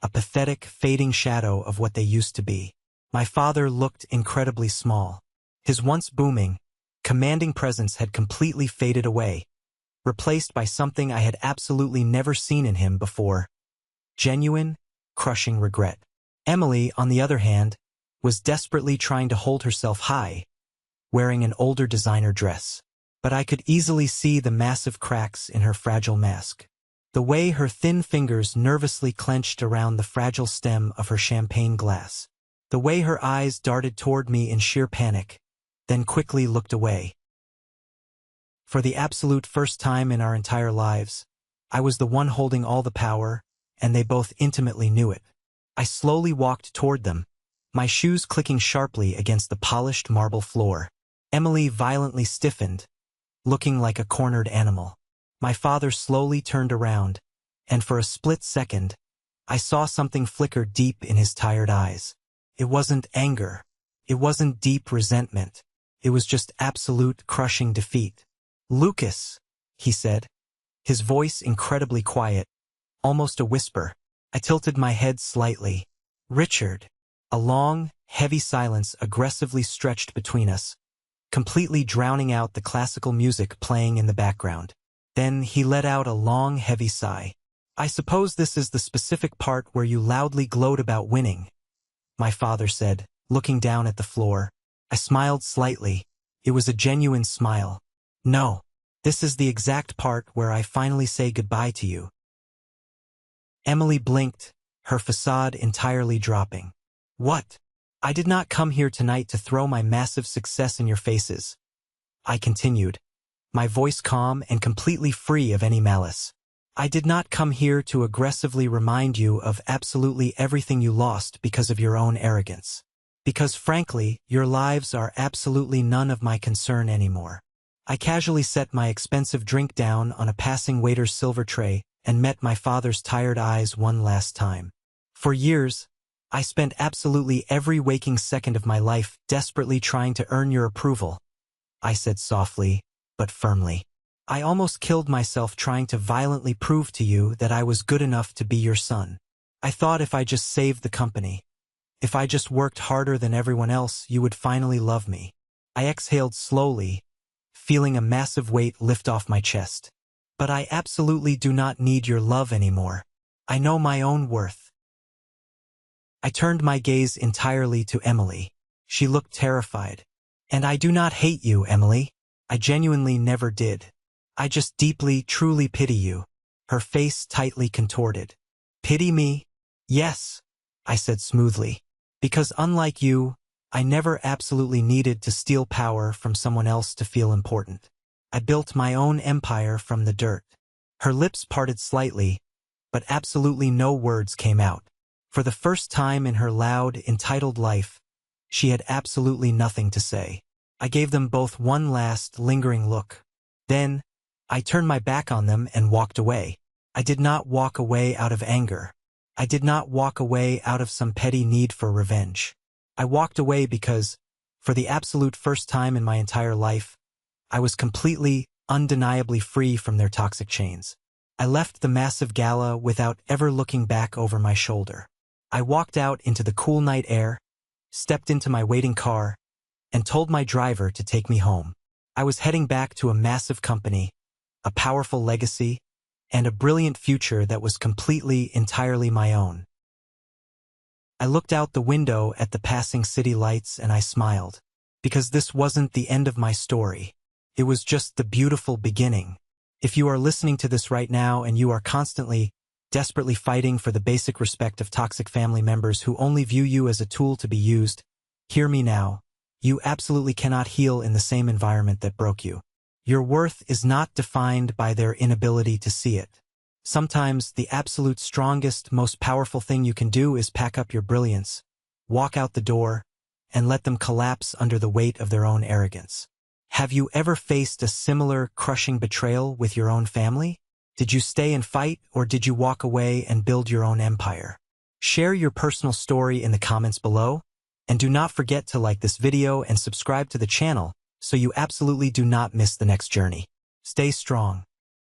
Speaker 1: a pathetic, fading shadow of what they used to be. My father looked incredibly small. His once booming, commanding presence had completely faded away, replaced by something I had absolutely never seen in him before: genuine, crushing regret. Emily, on the other hand, was desperately trying to hold herself high, wearing an older designer dress. But I could easily see the massive cracks in her fragile mask. The way her thin fingers nervously clenched around the fragile stem of her champagne glass. The way her eyes darted toward me in sheer panic, then quickly looked away. For the absolute first time in our entire lives, I was the one holding all the power, and they both intimately knew it. I slowly walked toward them, my shoes clicking sharply against the polished marble floor. Emily violently stiffened, looking like a cornered animal. My father slowly turned around, and for a split second, I saw something flicker deep in his tired eyes. It wasn't anger. It wasn't deep resentment. It was just absolute, crushing defeat. "Lucas," he said, his voice incredibly quiet, almost a whisper. I tilted my head slightly. "Richard." A long, heavy silence aggressively stretched between us, completely drowning out the classical music playing in the background. Then he let out a long, heavy sigh. "I suppose this is the specific part where you loudly gloat about winning," my father said, looking down at the floor. I smiled slightly. It was a genuine smile. "No, this is the exact part where I finally say goodbye to you." Emily blinked, her facade entirely dropping. "What? I did not come here tonight to throw my massive success in your faces," I continued, my voice calm and completely free of any malice. "I did not come here to aggressively remind you of absolutely everything you lost because of your own arrogance. Because frankly, your lives are absolutely none of my concern anymore." I casually set my expensive drink down on a passing waiter's silver tray and met my father's tired eyes one last time. For years, I spent absolutely every waking second of my life desperately trying to earn your approval, I said softly, but firmly. I almost killed myself trying to violently prove to you that I was good enough to be your son. I thought if I just saved the company, if I just worked harder than everyone else, you would finally love me. I exhaled slowly, feeling a massive weight lift off my chest. But I absolutely do not need your love anymore. I know my own worth. I turned my gaze entirely to Emily. She looked terrified. And I do not hate you, Emily. I genuinely never did. I just deeply, truly pity you. Her face tightly contorted. Pity me? Yes, I said smoothly. Because unlike you, I never absolutely needed to steal power from someone else to feel important. I built my own empire from the dirt. Her lips parted slightly, but absolutely no words came out. For the first time in her loud, entitled life, she had absolutely nothing to say. I gave them both one last, lingering look. Then, I turned my back on them and walked away. I did not walk away out of anger. I did not walk away out of some petty need for revenge. I walked away because, for the absolute first time in my entire life, I was completely, undeniably free from their toxic chains. I left the massive gala without ever looking back over my shoulder. I walked out into the cool night air, stepped into my waiting car, and told my driver to take me home. I was heading back to a massive company, a powerful legacy, and a brilliant future that was completely, entirely my own. I looked out the window at the passing city lights and I smiled, because this wasn't the end of my story. It was just the beautiful beginning. If you are listening to this right now and you are constantly, desperately fighting for the basic respect of toxic family members who only view you as a tool to be used, hear me now. You absolutely cannot heal in the same environment that broke you. Your worth is not defined by their inability to see it. Sometimes the absolute strongest, most powerful thing you can do is pack up your brilliance, walk out the door, and let them collapse under the weight of their own arrogance. Have you ever faced a similar crushing betrayal with your own family? Did you stay and fight, or did you walk away and build your own empire? Share your personal story in the comments below, and do not forget to like this video and subscribe to the channel so you absolutely do not miss the next journey. Stay strong.